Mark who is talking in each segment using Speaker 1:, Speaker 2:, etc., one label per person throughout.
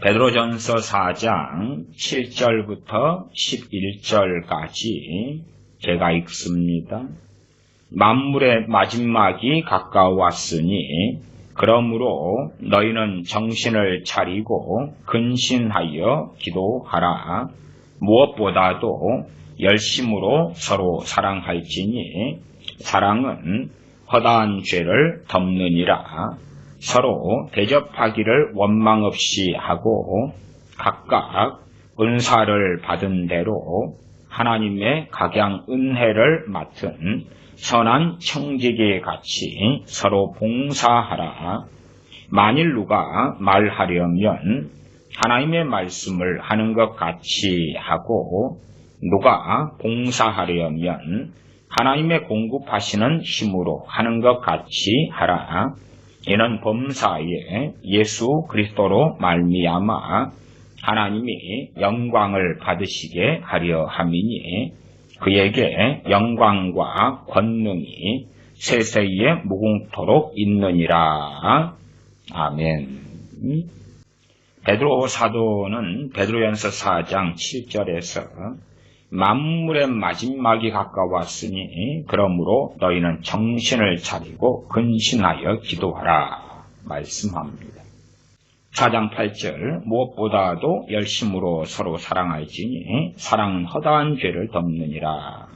Speaker 1: 베드로전서 4장 7절부터 11절까지 제가 읽습니다. 만물의 마지막이 가까웠으니 그러므로 너희는 정신을 차리고 근신하여 기도하라. 무엇보다도 열심으로 서로 사랑할지니 사랑은 허다한 죄를 덮느니라. 서로 대접하기를 원망 없이 하고 각각 은사를 받은 대로 하나님의 각양 은혜를 맡은 선한 청지기 같이 서로 봉사하라. 만일 누가 말하려면 하나님의 말씀을 하는 것 같이 하고 누가 봉사하려면 하나님의 공급하시는 힘으로 하는 것 같이 하라. 이는 범사에 예수 그리스도로 말미암아 하나님이 영광을 받으시게 하려 함이니 그에게 영광과 권능이 세세에 무궁토록 있느니라. 아멘. 베드로 사도는 베드로전서 4장 7절에서 만물의 마지막이 가까웠으니 그러므로 너희는 정신을 차리고 근신하여 기도하라 말씀합니다. 4장 8절 무엇보다도 열심으로 서로 사랑할지니 사랑은 허다한 죄를 덮느니라.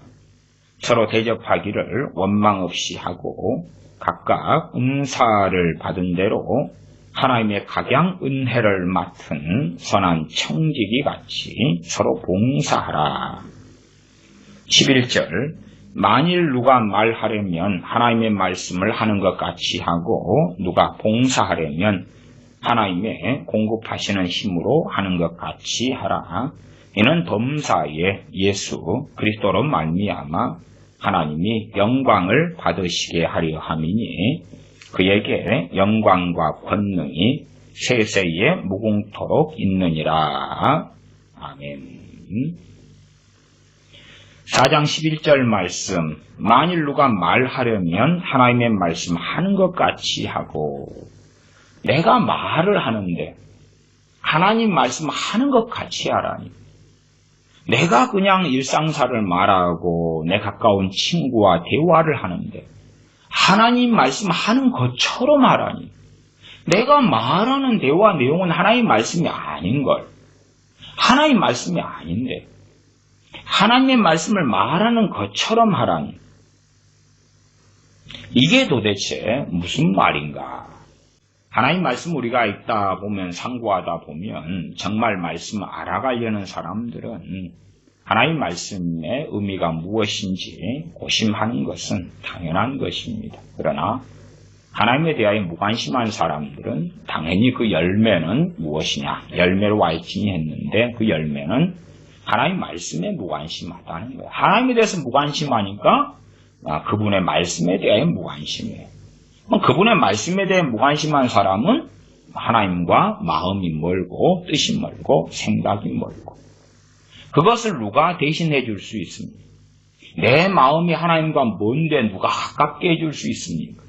Speaker 1: 서로 대접하기를 원망 없이 하고 각각 은사를 받은 대로 하나님의 각양 은혜를 맡은 선한 청지기 같이 서로 봉사하라. 11절 만일 누가 말하려면 하나님의 말씀을 하는 것 같이 하고 누가 봉사하려면 하나님의 공급하시는 힘으로 하는 것 같이 하라. 이는 범사에 예수 그리스도로 말미암아 하나님이 영광을 받으시게 하려 함이니 그에게 영광과 권능이 세세에 무궁토록 있느니라. 아멘. 4장 11절 말씀 만일 누가 말하려면 하나님의 말씀 하는 것 같이 하고 내가 말을 하는데 하나님 말씀 하는 것 같이 하라니. 내가 그냥 일상사를 말하고 내 가까운 친구와 대화를 하는데 하나님 말씀 하는 것처럼 하라니. 내가 말하는 대화 내용은 하나님 말씀이 아닌걸. 하나님 말씀이 아닌데 하나님의 말씀을 말하는 것처럼 하라니. 이게 도대체 무슨 말인가? 하나님 말씀 우리가 읽다 보면 상고하다 보면 정말 말씀을 알아가려는 사람들은 하나님 말씀의 의미가 무엇인지 고심하는 것은 당연한 것입니다. 그러나 하나님에 대하여 무관심한 사람들은 당연히 그 열매는 무엇이냐? 열매로 와있지니 했는데 그 열매는 하나님 말씀에 무관심하다는 거예요. 하나님에 대해서 무관심하니까 그분의 말씀에 대하여 무관심해요. 그분의 말씀에 대해 무관심한 사람은 하나님과 마음이 멀고 뜻이 멀고 생각이 멀고 그것을 누가 대신해 줄 수 있습니까? 내 마음이 하나님과 먼데 누가 가깝게 해줄 수 있습니까?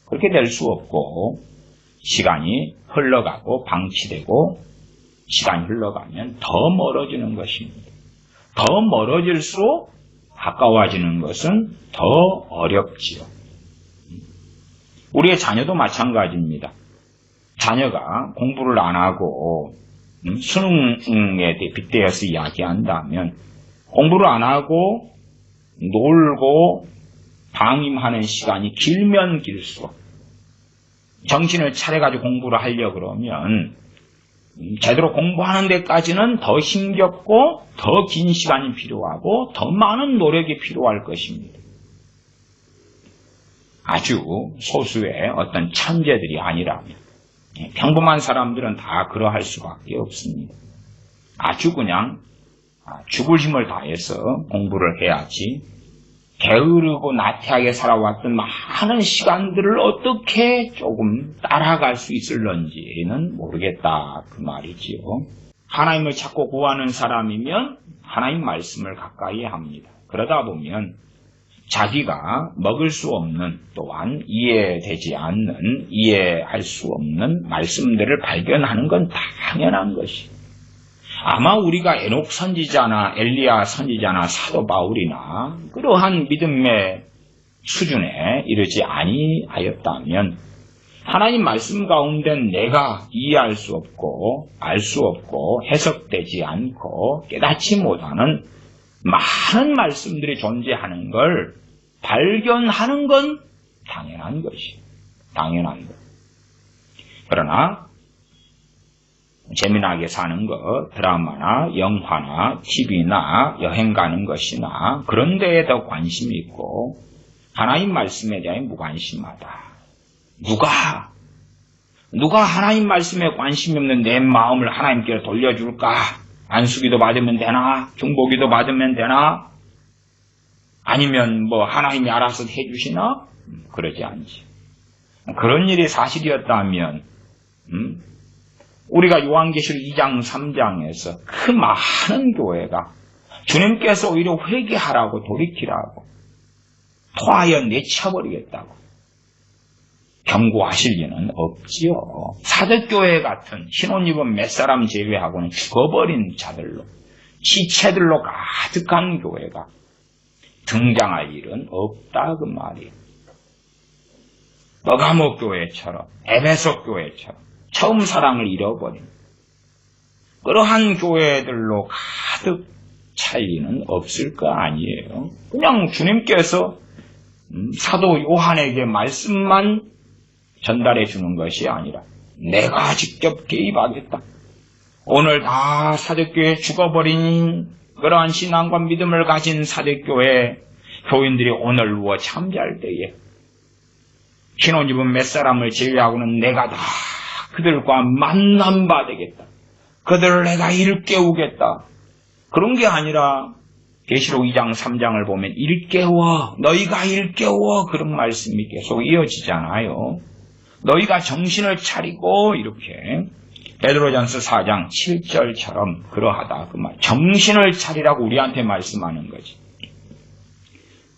Speaker 1: 그렇게 될 수 없고 시간이 흘러가고 방치되고 시간이 흘러가면 더 멀어지는 것입니다. 더 멀어질수록 가까워지는 것은 더 어렵지요. 우리의 자녀도 마찬가지입니다. 자녀가 공부를 안 하고 수능에 빗대어서 이야기한다면 공부를 안 하고 놀고 방임하는 시간이 길면 길수록 정신을 차려가지고 공부를 하려고 그러면 제대로 공부하는 데까지는 더 힘겹고 더 긴 시간이 필요하고 더 많은 노력이 필요할 것입니다. 아주 소수의 어떤 천재들이 아니라면 평범한 사람들은 다 그러할 수밖에 없습니다. 아주 그냥 죽을 힘을 다해서 공부를 해야지 게으르고 나태하게 살아왔던 많은 시간들을 어떻게 조금 따라갈 수 있을런지는 모르겠다 그 말이지요. 하나님을 찾고 구하는 사람이면 하나님 말씀을 가까이 합니다. 그러다 보면 자기가 먹을 수 없는, 또한 이해되지 않는, 이해할 수 없는 말씀들을 발견하는 건 당연한 것이. 아마 우리가 에녹 선지자나 엘리야 선지자나 사도 바울이나 그러한 믿음의 수준에 이르지 아니하였다면 하나님 말씀 가운데 내가 이해할 수 없고 알 수 없고 해석되지 않고 깨닫지 못하는 많은 말씀들이 존재하는 걸 발견하는 건 당연한 것이. 당연한 것. 그러나 재미나게 사는 것, 드라마나 영화나 TV나 여행 가는 것이나 그런 데에 더 관심이 있고 하나님 말씀에 대해 무관심하다. 누가 하나님 말씀에 관심이 없는 내 마음을 하나님께 돌려줄까? 안수기도 받으면 되나? 중보기도 받으면 되나? 아니면 하나님이 알아서 해주시나? 그러지 않지. 그런 일이 사실이었다면 우리가 요한계시록 2장 3장에서 그 많은 교회가 주님께서 오히려 회개하라고 돌이키라고 토하여 내쳐버리겠다고 경고하실 리는 없지요. 사도교회 같은 신혼 입은 몇 사람 제외하고는 죽어버린 자들로 시체들로 가득한 교회가 등장할 일은 없다 그 말이에요. 버가모 교회처럼 에베소 교회처럼 처음 사랑을 잃어버린 그러한 교회들로 가득 찰 리는 없을 거 아니에요. 그냥 주님께서 사도 요한에게 말씀만 전달해 주는 것이 아니라 내가 직접 개입하겠다. 오늘 다 사도교회 죽어버린 그러한 신앙과 믿음을 가진 사도교회 교인들이 오늘 누워 잠잘 때에 신혼 입은 몇 사람을 제외하고는 내가 다 그들과 만남바 되겠다. 그들을 내가 일깨우겠다. 그런 게 아니라 계시록 2장 3장을 보면 너희가 일깨워 그런 말씀이 계속 이어지잖아요. 너희가 정신을 차리고 이렇게 베드로전서 4장 7절처럼 그러하다 그 말. 정신을 차리라고 우리한테 말씀하는 거지.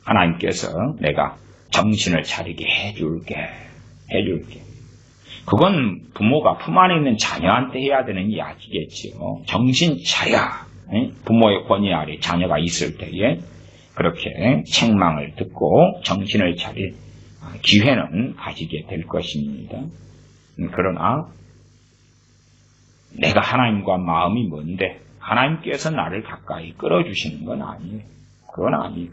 Speaker 1: 하나님께서 내가 정신을 차리게 해줄게. 그건 부모가 품 안에 있는 자녀한테 해야 되는 이야기겠지요. 정신 차려. 부모의 권위 아래 자녀가 있을 때에 그렇게 책망을 듣고 정신을 차릴 기회는 가지게 될 것입니다. 그러나 내가 하나님과 마음이 뭔데 하나님께서 나를 가까이 끌어주시는 건 아니에요. 그건 아니에요.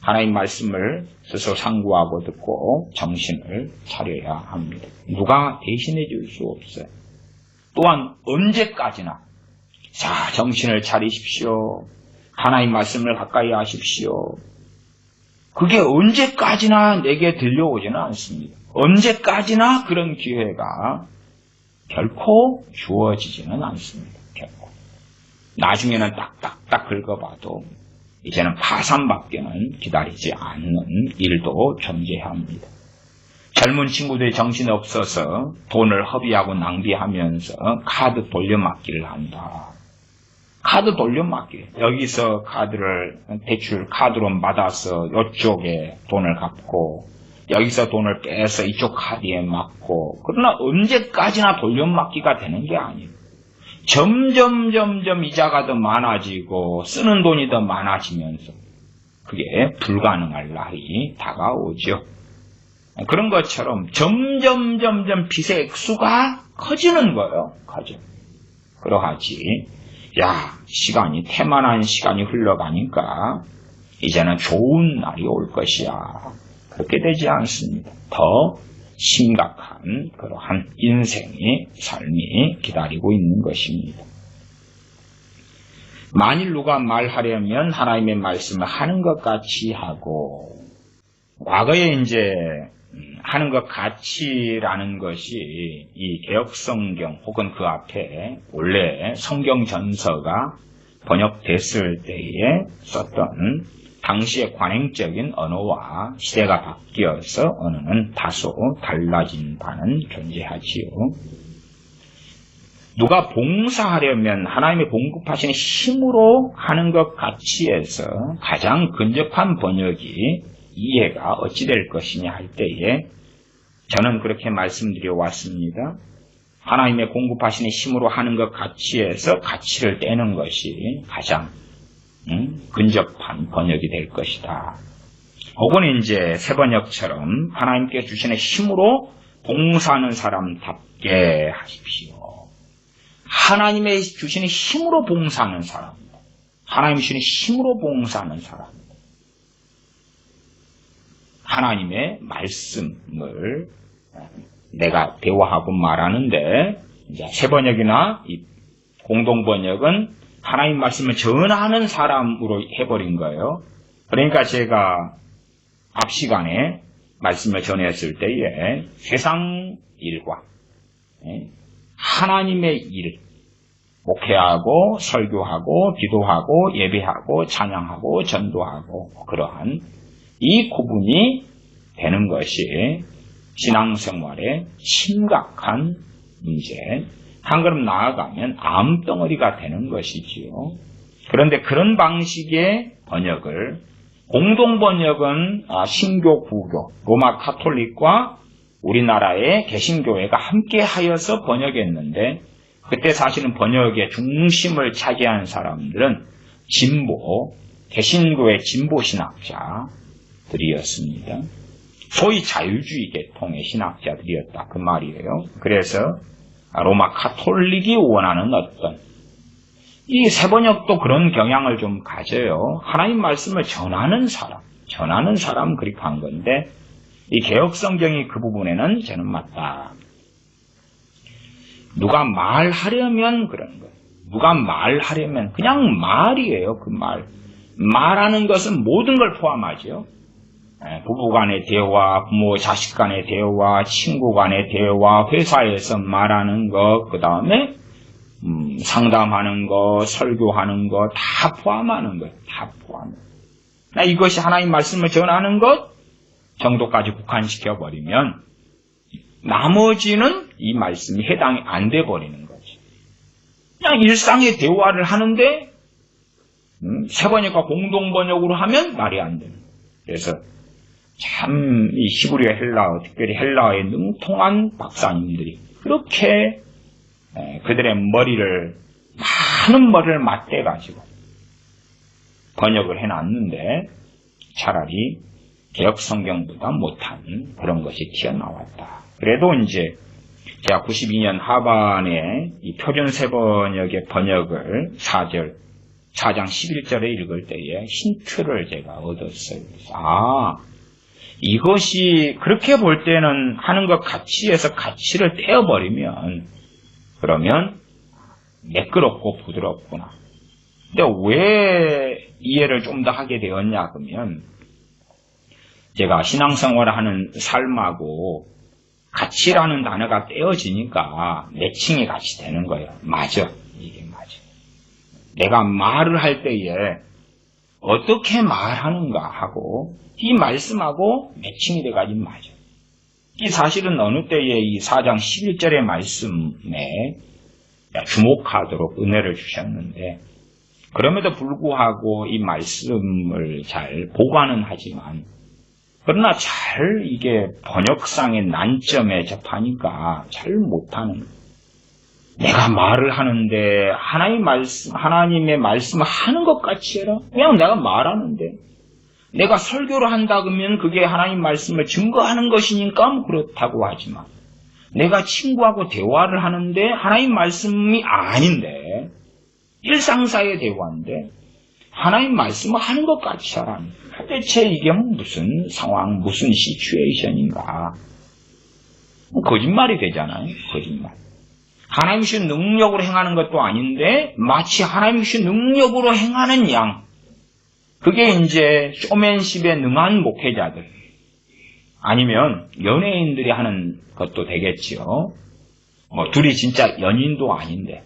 Speaker 1: 하나님 말씀을 스스로 상고하고 듣고 정신을 차려야 합니다. 누가 대신해 줄 수 없어요. 또한 언제까지나 자, 정신을 차리십시오. 하나님 말씀을 가까이 하십시오. 그게 언제까지나 내게 들려오지는 않습니다. 언제까지나 그런 기회가 결코 주어지지는 않습니다. 결코. 나중에는 딱딱딱 긁어봐도 이제는 파산밖에는 기다리지 않는 일도 존재합니다. 젊은 친구들이 정신없어서 돈을 허비하고 낭비하면서 카드 돌려막기를 한다. 카드 돌려막기. 여기서 대출 카드로 받아서 이쪽에 돈을 갚고 여기서 돈을 빼서 이쪽 카드에 막고 그러나 언제까지나 돌려막기가 되는 게 아니에요. 점점 이자가 더 많아지고 쓰는 돈이 더 많아지면서 그게 불가능할 날이 다가오죠. 그런 것처럼 점점 빚의 액수가 커지는 거예요. 커져. 그러하지. 시간이 태만한 시간이 흘러가니까 이제는 좋은 날이 올 것이야. 그렇게 되지 않습니다. 더 심각한 그러한 인생의 삶이 기다리고 있는 것입니다. 만일 누가 말하려면 하나님의 말씀을 하는 것 같이 하고 과거에 이제 하는 것 같이라는 것이 이 개혁성경 혹은 그 앞에 원래 성경 전서가 번역됐을 때에 썼던 당시의 관행적인 언어와 시대가 바뀌어서 언어는 다소 달라진 바는 존재하지요. 누가 봉사하려면 하나님의 공급하시는 힘으로 하는 것 같이 해서 가장 근접한 번역이 이해가 어찌 될 것이냐 할 때에 저는 그렇게 말씀드려 왔습니다. 하나님의 공급하시는 힘으로 하는 것 가치에서 가치를 떼는 것이 가장 근접한 번역이 될 것이다. 혹은 이제 새번역처럼 하나님께 주시는 힘으로 봉사하는 사람답게 하십시오. 하나님의 주시는 힘으로 봉사하는 사람, 하나님 주시는 힘으로 봉사하는 사람, 하나님의 말씀을 내가 대화하고 말하는데, 이제 새번역이나 이 공동번역은 하나님 말씀을 전하는 사람으로 해버린 거예요. 그러니까 제가 앞 시간에 말씀을 전했을 때에 세상 일과 하나님의 일, 목회하고 설교하고 기도하고 예배하고 찬양하고 전도하고 그러한 이 구분이 되는 것이 신앙생활의 심각한 문제, 한 걸음 나아가면 암덩어리가 되는 것이지요. 그런데 그런 방식의 번역을 공동번역은 신교, 구교, 로마 카톨릭과 우리나라의 개신교회가 함께 하여서 번역했는데 그때 사실은 번역의 중심을 차지한 사람들은 진보, 개신교의 진보 신학자들이었습니다. 소위 자유주의 계통의 신학자들이었다 그 말이에요. 그래서 로마 카톨릭이 원하는 어떤 이 새번역도 그런 경향을 좀 가져요. 하나님 말씀을 전하는 사람 그렇게 한 건데 이 개혁성경이 그 부분에는 저는 맞다. 누가 말하려면 그런 거예요. 누가 말하려면 그냥 말이에요. 그 말하는 것은 모든 걸 포함하죠. 부부 간의 대화, 부모 자식 간의 대화, 친구 간의 대화, 회사에서 말하는 것, 그 다음에 상담하는 거, 설교하는 거 다 포함하는 거예요. 다 포함해요. 이것이 하나님 말씀을 전하는 것 정도까지 국한시켜버리면 나머지는 이 말씀이 해당이 안 돼 버리는 거죠. 그냥 일상의 대화를 하는데 새번역과 공동번역으로 하면 말이 안 되는 거예요. 그래서 참 이 히브리어 헬라어, 특별히 헬라어에 능통한 박사님들이 그렇게 그들의 많은 머리를 맞대가지고 번역을 해놨는데 차라리 개혁성경보다 못한 그런 것이 튀어나왔다. 그래도 이제 제가 92년 하반에 이 표준세번역의 번역을 4장 11절에 읽을 때에 힌트를 제가 얻었어요. 이것이 그렇게 볼 때는 하는 것 가치에서 가치를 떼어버리면 그러면 매끄럽고 부드럽구나. 근데 왜 이해를 좀 더 하게 되었냐 그러면 제가 신앙생활을 하는 삶하고 가치라는 단어가 떼어지니까 매칭이 같이 되는 거예요. 맞아. 이게 맞아. 내가 말을 할 때에 어떻게 말하는가 하고 이 말씀하고 매칭이 돼가지고 맞아. 이 사실은 어느 때에 이 4장 11절의 말씀에 주목하도록 은혜를 주셨는데 그럼에도 불구하고 이 말씀을 잘 보관은 하지만 그러나 잘 이게 번역상의 난점에 접하니까 잘 못하는 내가 말을 하는데 하나님의 말씀을 하는 것 같이 해라. 그냥 내가 말하는데 내가 설교를 한다 그러면 그게 하나님 말씀을 증거하는 것이니까 그렇다고 하지만 내가 친구하고 대화를 하는데 하나님 말씀이 아닌데 일상사의 대화인데 하나님 말씀을 하는 것 같이 하라니 대체 이게 무슨 상황 무슨 시츄에이션인가 거짓말이 되잖아요. 거짓말. 하나님 주신 능력으로 행하는 것도 아닌데 마치 하나님 주신 능력으로 행하는 양 그게 이제 쇼맨십에 능한 목회자들 아니면 연예인들이 하는 것도 되겠지요. 둘이 진짜 연인도 아닌데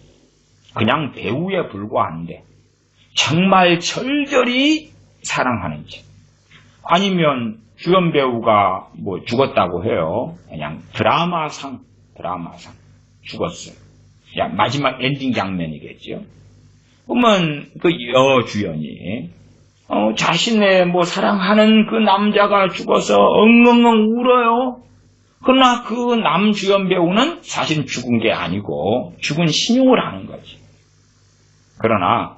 Speaker 1: 그냥 배우에 불과한데 정말 절절히 사랑하는지 아니면 주연 배우가 죽었다고 해요. 그냥 드라마상 죽었어요. 마지막 엔딩 장면이겠죠. 그러면 그 여주연이 자신의 사랑하는 그 남자가 죽어서 엉엉엉 울어요. 그러나 그 남주연 배우는 사실 죽은 게 아니고 죽은 신용을 하는 거지. 그러나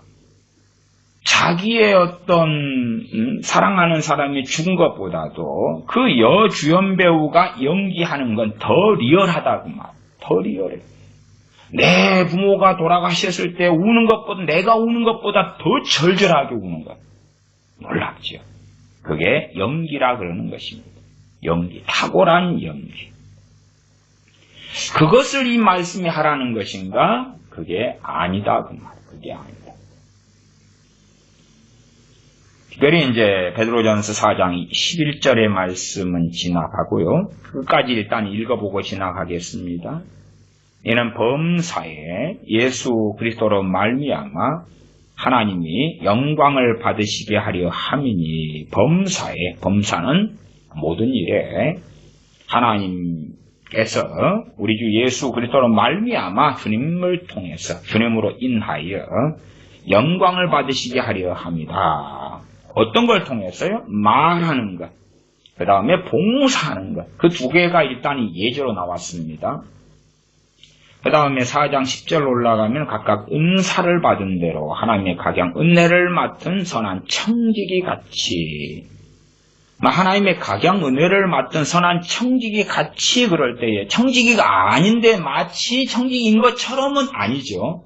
Speaker 1: 자기의 어떤 사랑하는 사람이 죽은 것보다도 그 여주연 배우가 연기하는 건 더 리얼하다 그 말. 더 리얼해. 내 부모가 돌아가셨을 때 우는 것보다 내가 우는 것보다 더 절절하게 우는 것. 놀랍죠. 그게 연기라 그러는 것입니다. 연기, 탁월한 연기. 그것을 이 말씀이 하라는 것인가? 그게 아니다 그 말. 그게 아니다. 특별히 이제 베드로전서 4장 11절의 말씀은 지나가고요. 끝까지 일단 읽어보고 지나가겠습니다. 이는 범사에 예수 그리스도로 말미암아 하나님이 영광을 받으시게 하려 함이니 범사에, 범사는 모든 일에 하나님께서 우리 주 예수 그리스도로 말미암아 주님을 통해서 주님으로 인하여 영광을 받으시게 하려 합니다. 어떤 걸 통해서요? 말하는 것, 그 다음에 봉사하는 것. 그 두 개가 일단 예제로 나왔습니다. 그 다음에 4장 10절 올라가면 각각 은사를 받은 대로 하나님의 각양 은혜를 맡은 선한 청지기 같이, 하나님의 각양 은혜를 맡은 선한 청지기 같이 그럴 때에 청지기가 아닌데 마치 청지기인 것처럼은 아니죠.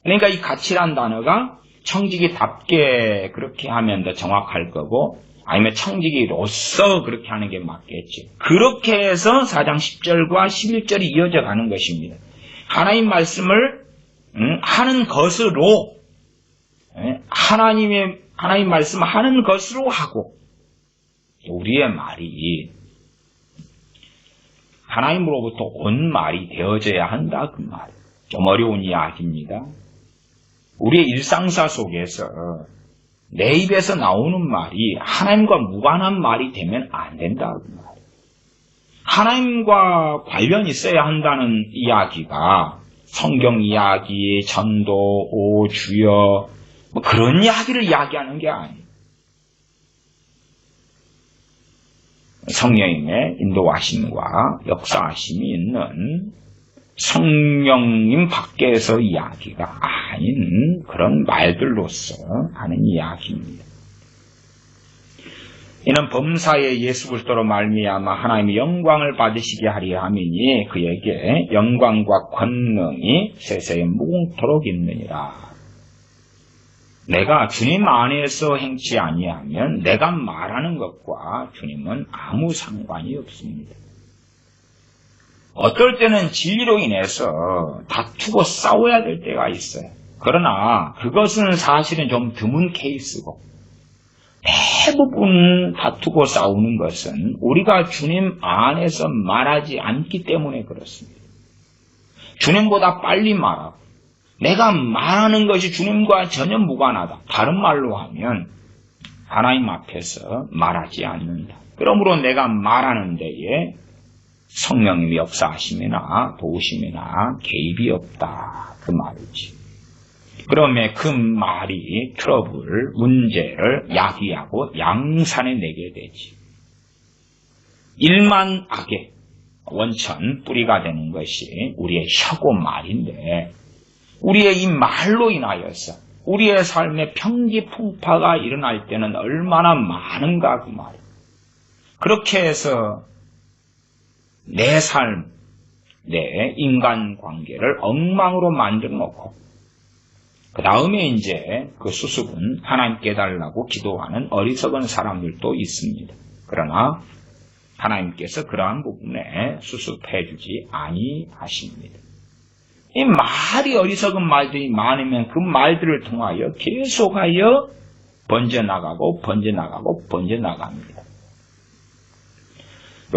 Speaker 1: 그러니까 이 같이란 단어가 청지기답게 그렇게 하면 더 정확할 거고, 아니면 청지기로서 그렇게 하는 게 맞겠죠. 그렇게 해서 4장 10절과 11절이 이어져 가는 것입니다. 하나님 말씀을 하는 것으로, 하나님 말씀을 하는 것으로 하고, 우리의 말이 하나님으로부터 온 말이 되어져야 한다 그 말. 좀 어려운 이야기입니다. 우리의 일상사 속에서 내 입에서 나오는 말이 하나님과 무관한 말이 되면 안 된다 그 말. 하나님과 관련이 있어야 한다는 이야기가 성경 이야기, 전도, 오 주여 그런 이야기를 이야기하는 게 아니에요. 성령님의 인도하심과 역사하심이 있는 성령님 밖에서 이야기가 아닌 그런 말들로서 하는 이야기입니다. 이는 범사에 예수 그리스도로 말미암아 하나님의 영광을 받으시게 하려 함이니 그에게 영광과 권능이 세세에 무궁토록 있느니라. 내가 주님 안에서 행치 아니하면 내가 말하는 것과 주님은 아무 상관이 없습니다. 어떨 때는 진리로 인해서 다투고 싸워야 될 때가 있어요. 그러나 그것은 사실은 좀 드문 케이스고, 대부분 다투고 싸우는 것은 우리가 주님 안에서 말하지 않기 때문에 그렇습니다. 주님보다 빨리 말하고 내가 말하는 것이 주님과 전혀 무관하다. 다른 말로 하면 하나님 앞에서 말하지 않는다. 그러므로 내가 말하는 데에 성령님의 역사하심이나 도우심이나 개입이 없다. 그 말이지. 그러면 그 말이 트러블, 문제를 야기하고 양산해 내게 되지. 일만 악의 원천, 뿌리가 되는 것이 우리의 혀고 말인데, 우리의 이 말로 인하여서 우리의 삶에 평지풍파가 일어날 때는 얼마나 많은가 그 말이에요. 그렇게 해서 내 삶, 내 인간관계를 엉망으로 만들어 놓고 그 다음에 이제 그 수습은 하나님께 달라고 기도하는 어리석은 사람들도 있습니다. 그러나 하나님께서 그러한 부분에 수습해 주지 아니하십니다. 이 말이 어리석은 말들이 많으면 그 말들을 통하여 계속하여 번져나가고 번져나갑니다.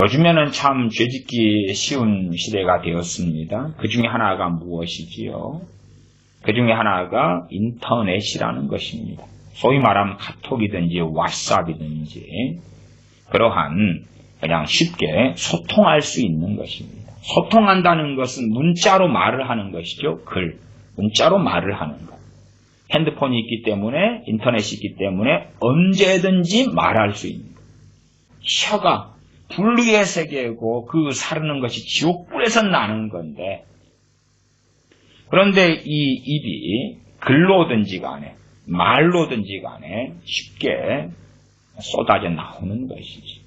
Speaker 1: 요즘에는 참 죄짓기 쉬운 시대가 되었습니다. 그 중에 하나가 무엇이지요? 그 중에 하나가 인터넷이라는 것입니다. 소위 말하면 카톡이든지 왓츠앱이든지 그러한 그냥 쉽게 소통할 수 있는 것입니다. 소통한다는 것은 문자로 말을 하는 것이죠. 문자로 말을 하는 것. 핸드폰이 있기 때문에, 인터넷이 있기 때문에 언제든지 말할 수 있는 거예요. 혀가 불의의 세계고 그 사르는 것이 지옥불에서 나는 건데, 그런데 이 입이 글로든지 간에 말로든지 간에 쉽게 쏟아져 나오는 것이지.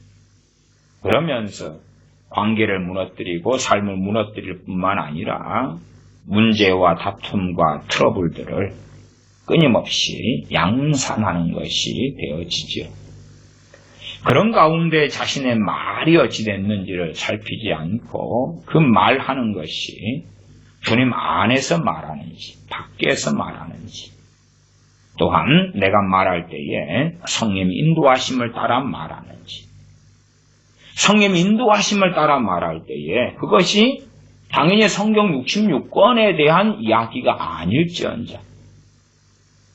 Speaker 1: 그러면서 관계를 무너뜨리고 삶을 무너뜨릴 뿐만 아니라 문제와 다툼과 트러블들을 끊임없이 양산하는 것이 되어지죠. 그런 가운데 자신의 말이 어찌 됐는지를 살피지 않고 그 말하는 것이 주님 안에서 말하는지 밖에서 말하는지, 또한 내가 말할 때에 성령 인도하심을 따라 말하는지, 성령 인도하심을 따라 말할 때에 그것이 당연히 성경 66권에 대한 이야기가 아닐지언정,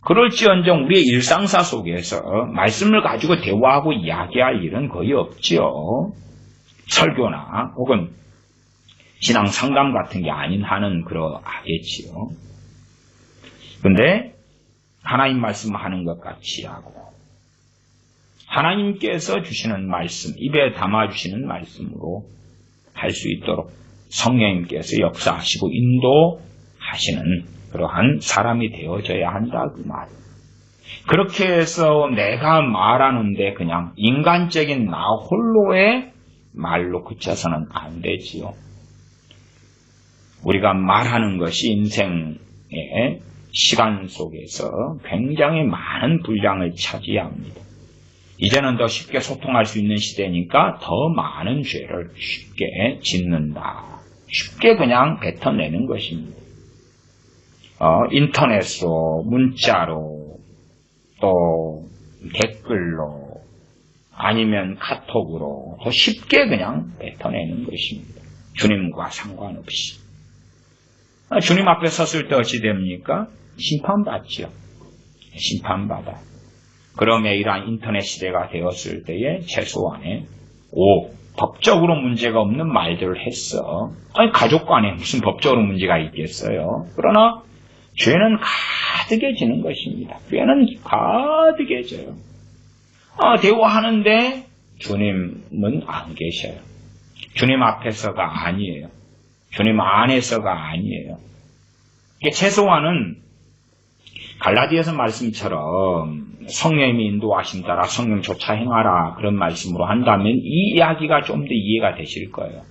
Speaker 1: 그럴지언정 우리의 일상사 속에서 말씀을 가지고 대화하고 이야기할 일은 거의 없지요. 설교나 혹은 신앙 상담 같은 게 아닌 한은 그러하겠지요. 근데 하나님 말씀하는 것 같이 하고 하나님께서 주시는 말씀, 입에 담아주시는 말씀으로 할 수 있도록 성령님께서 역사하시고 인도하시는 그러한 사람이 되어져야 한다 그 말. 그렇게 해서 내가 말하는데 그냥 인간적인 나 홀로의 말로 그쳐서는 안 되지요. 우리가 말하는 것이 인생의 시간 속에서 굉장히 많은 분량을 차지합니다. 이제는 더 쉽게 소통할 수 있는 시대니까 더 많은 죄를 쉽게 짓는다. 쉽게 그냥 뱉어내는 것입니다. 인터넷으로, 문자로, 또 댓글로, 아니면 카톡으로 더 쉽게 그냥 뱉어내는 것입니다. 주님과 상관없이. 주님 앞에 섰을 때 어찌 됩니까? 심판받지요. 심판받아. 그러면 이러한 인터넷 시대가 되었을 때에 최소한에 법적으로 문제가 없는 말들을 했어. 아니 가족 간에 무슨 법적으로 문제가 있겠어요. 그러나 죄는 가득해지는 것입니다. 죄는 가득해져요. 대화하는데 주님은 안 계셔요. 주님 앞에서가 아니에요. 주님 안에서가 아니에요. 최소한은 갈라디아서 말씀처럼 성령님이 인도하심 따라 성령조차 행하라 그런 말씀으로 한다면 이 이야기가 좀 더 이해가 되실 거예요.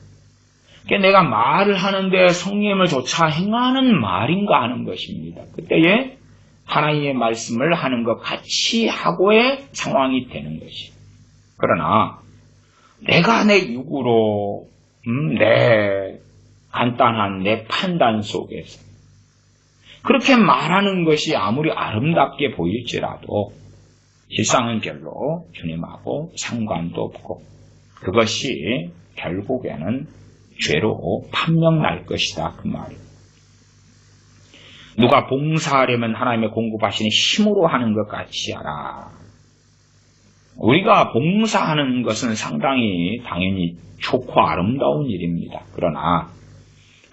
Speaker 1: 내가 말을 하는데 성령님을 조차 행하는 말인가 하는 것입니다. 그때에 하나님의 말씀을 하는 것 같이 하고의 상황이 되는 것이. 그러나 내가 내 육으로 내 간단한 내 판단 속에서 그렇게 말하는 것이 아무리 아름답게 보일지라도 실상은 별로 주님하고 상관도 없고 그것이 결국에는 죄로 판명날 것이다 그 말이에요. 누가 봉사하려면 하나님의 공급하시는 힘으로 하는 것 같이 하라. 우리가 봉사하는 것은 상당히 당연히 좋고 아름다운 일입니다. 그러나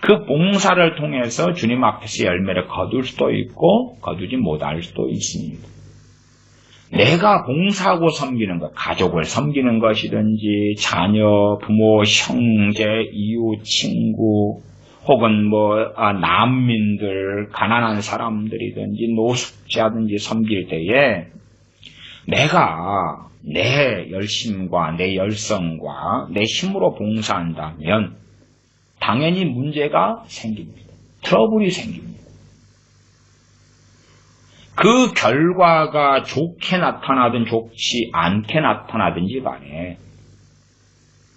Speaker 1: 그 봉사를 통해서 주님 앞에서 열매를 거둘 수도 있고 거두지 못할 수도 있습니다. 내가 봉사하고 섬기는 것, 가족을 섬기는 것이든지 자녀, 부모, 형제, 이웃, 친구 혹은 난민들, 가난한 사람들이든지 노숙자든지 섬길 때에 내가 내 열심과 내 열성과 내 힘으로 봉사한다면 당연히 문제가 생깁니다. 트러블이 생깁니다. 그 결과가 좋게 나타나든 좋지 않게 나타나든지 간에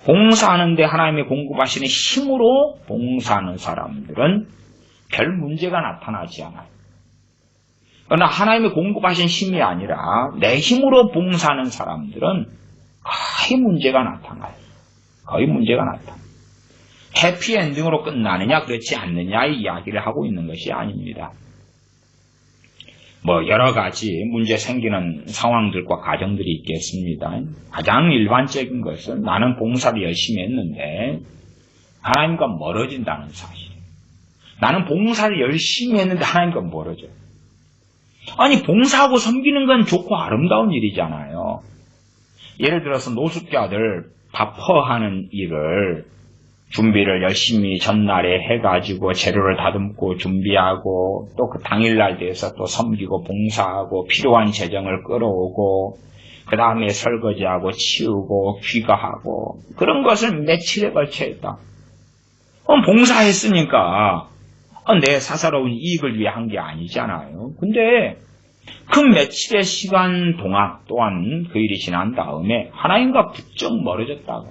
Speaker 1: 봉사하는데 하나님의 공급하시는 힘으로 봉사하는 사람들은 별 문제가 나타나지 않아요. 그러나 하나님의 공급하신 힘이 아니라 내 힘으로 봉사하는 사람들은 거의 문제가 나타나요. 거의 문제가 나타나요. 해피엔딩으로 끝나느냐 그렇지 않느냐의 이야기를 하고 있는 것이 아닙니다. 여러 가지 문제 생기는 상황들과 과정들이 있겠습니다. 가장 일반적인 것은 나는 봉사를 열심히 했는데 하나님과 멀어진다는 사실. 나는 봉사를 열심히 했는데 하나님과 멀어져요. 아니, 봉사하고 섬기는 건 좋고 아름다운 일이잖아요. 예를 들어서 노숙자들 밥퍼하는 일을 준비를 열심히 전날에 해가지고 재료를 다듬고 준비하고 또 그 당일날 돼서 또 섬기고 봉사하고 필요한 재정을 끌어오고 그 다음에 설거지하고 치우고 귀가하고 그런 것을 며칠에 걸쳐 했다. 봉사했으니까 내 사사로운 이익을 위해 한 게 아니잖아요. 근데 그 며칠의 시간 동안 또한 그 일이 지난 다음에 하나님과 부쩍 멀어졌다고.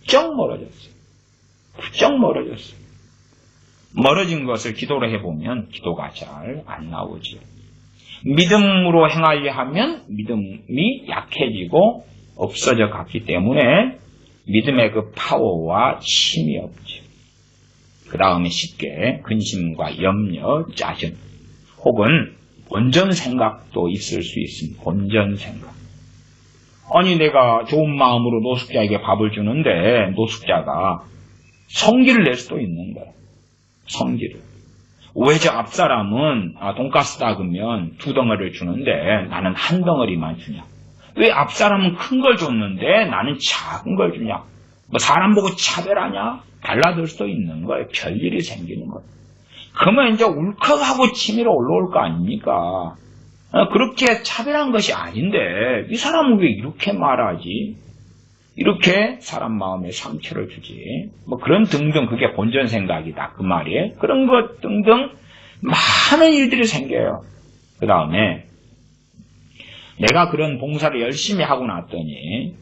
Speaker 1: 부쩍 멀어졌어요. 부쩍 멀어졌어요. 멀어진 것을 기도로 해보면 기도가 잘 안 나오죠. 믿음으로 행하려 하면 믿음이 약해지고 없어져 갔기 때문에 믿음의 그 파워와 힘이 없죠. 그 다음에 쉽게 근심과 염려, 짜증 혹은 본전 생각도 있을 수 있습니다. 본전 생각. 아니, 내가 좋은 마음으로 노숙자에게 밥을 주는데 노숙자가 성기를 낼 수도 있는 거예요. 성기를. 왜 저 앞사람은 돈가스 닦으면 2덩어리를 주는데 나는 1덩어리만 주냐? 왜 앞사람은 큰 걸 줬는데 나는 작은 걸 주냐? 뭐 사람 보고 차별하냐? 달라들 수도 있는 거예요. 별일이 생기는 거예요. 그러면 이제 울컥하고 치밀어 올라올 거 아닙니까? 그렇게 차별한 것이 아닌데 이 사람은 왜 이렇게 말하지? 이렇게 사람 마음에 상처를 주지. 뭐 그런 등등 그게 본전 생각이다. 그 말이에요. 그런 것 등등 많은 일들이 생겨요. 그 다음에 내가 그런 봉사를 열심히 하고 났더니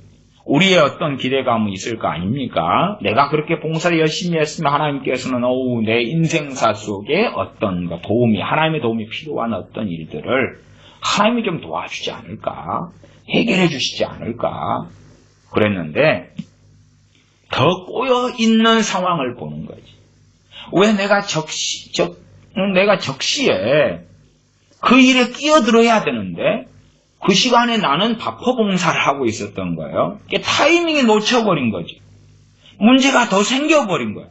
Speaker 1: 우리의 어떤 기대감은 있을 거 아닙니까? 내가 그렇게 봉사를 열심히 했으면 하나님께서는 내 인생사 속에 어떤 도움이, 하나님의 도움이 필요한 어떤 일들을 하나님이 좀 도와주지 않을까? 해결해 주시지 않을까? 그랬는데 더 꼬여있는 상황을 보는 거지. 왜 내가 적시에 그 일에 끼어들어야 되는데 그 시간에 나는 바퍼 봉사를 하고 있었던 거예요. 타이밍이 놓쳐버린 거지. 문제가 더 생겨버린 거예요.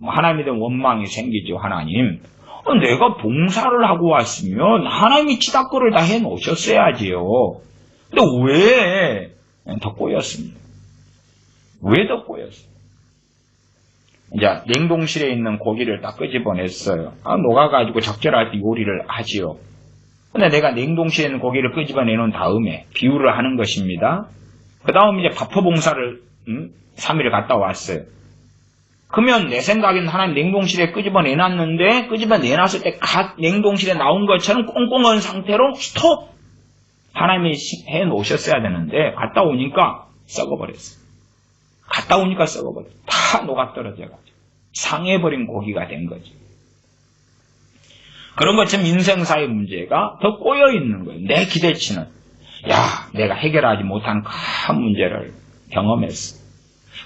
Speaker 1: 하나님에 대한 원망이 생기죠. 하나님, 내가 봉사를 하고 왔으면 하나님이 치닫거를 다 해놓으셨어야지요. 근데 왜 더 꼬였습니다. 왜 더 꼬였어요? 이제 냉동실에 있는 고기를 딱 끄집어냈어요. 녹아가지고 적절할 때 요리를 하지요. 근데 내가 냉동실에 있는 고기를 끄집어내놓은 다음에 비유를 하는 것입니다. 그 다음 이제 바퍼 봉사를 3일 갔다 왔어요. 그러면 내 생각엔 하나님 냉동실에 끄집어내놨는데 끄집어내놨을 때 갓 냉동실에 나온 것처럼 꽁꽁한 상태로 스톱! 하나님이 해놓으셨어야 되는데 갔다 오니까 썩어버렸어요. 갔다 오니까 썩어버렸어요. 다 녹아떨어져가지고 상해버린 고기가 된 거죠. 그런 것처럼 인생사의 문제가 더 꼬여있는 거예요. 내 기대치는 내가 해결하지 못한 큰 문제를 경험했어.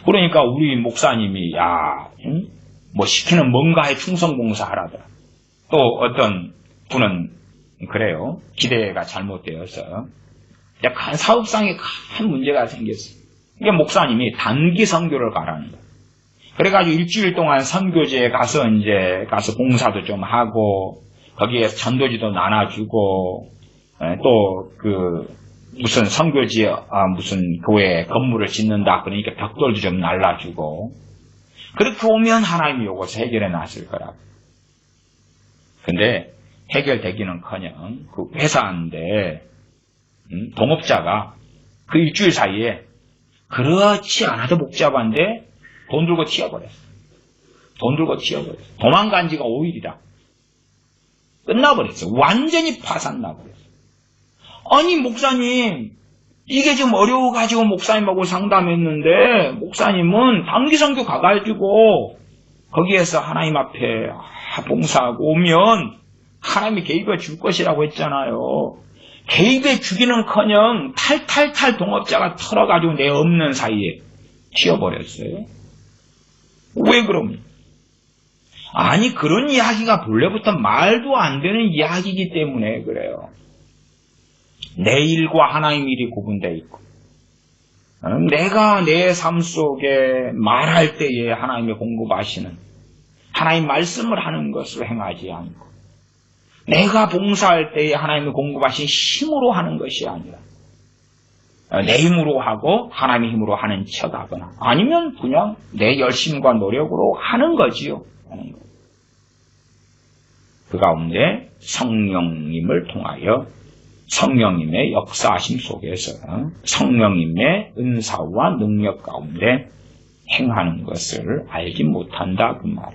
Speaker 1: 그러니까 우리 목사님이 뭐 시키는 뭔가에 충성봉사하라더라. 또 어떤 분은 그래요. 기대가 잘못되어서 큰 사업상에 큰 문제가 생겼어요. 이게 목사님이 단기 선교를 가라는 거예요. 그래가지고 일주일 동안 선교지에 가서 봉사도 좀 하고 거기에 전도지도 나눠주고 또 무슨 선교지에 무슨 교회 건물을 짓는다 그러니까 벽돌도 좀 날라주고 그렇게 오면 하나님이 이것을 해결해 놨을 거라고. 근데 해결되기는커녕 그 회사인데 동업자가 그 일주일 사이에 그렇지 않아도 복잡한데 돈 들고 튀어버렸어. 도망간 지가 5일이다. 끝나버렸어. 완전히 파산 나버렸어. 아니 목사님 이게 지금 어려워가지고 목사님하고 상담했는데 목사님은 단기 선교 가가지고 거기에서 하나님 앞에 봉사하고 오면 하나님이 개입해 줄 것이라고 했잖아요. 개입해 주기는커녕 탈탈탈 동업자가 털어가지고 내 없는 사이에 튀어버렸어요. 왜 그럽니까? 아니 그런 이야기가 본래부터 말도 안 되는 이야기이기 때문에 그래요. 내 일과 하나님 일이 구분되어 있고 내가 내 삶 속에 말할 때에 하나님의 공급하시는 하나님 말씀을 하는 것을 행하지 않고 내가 봉사할 때에 하나님이 공급하신 힘으로 하는 것이 아니라 내 힘으로 하고 하나님의 힘으로 하는 척하거나 아니면 그냥 내 열심과 노력으로 하는 거지요. 그 가운데 성령님을 통하여 성령님의 역사하심 속에서 성령님의 은사와 능력 가운데 행하는 것을 알지 못한다 그 말.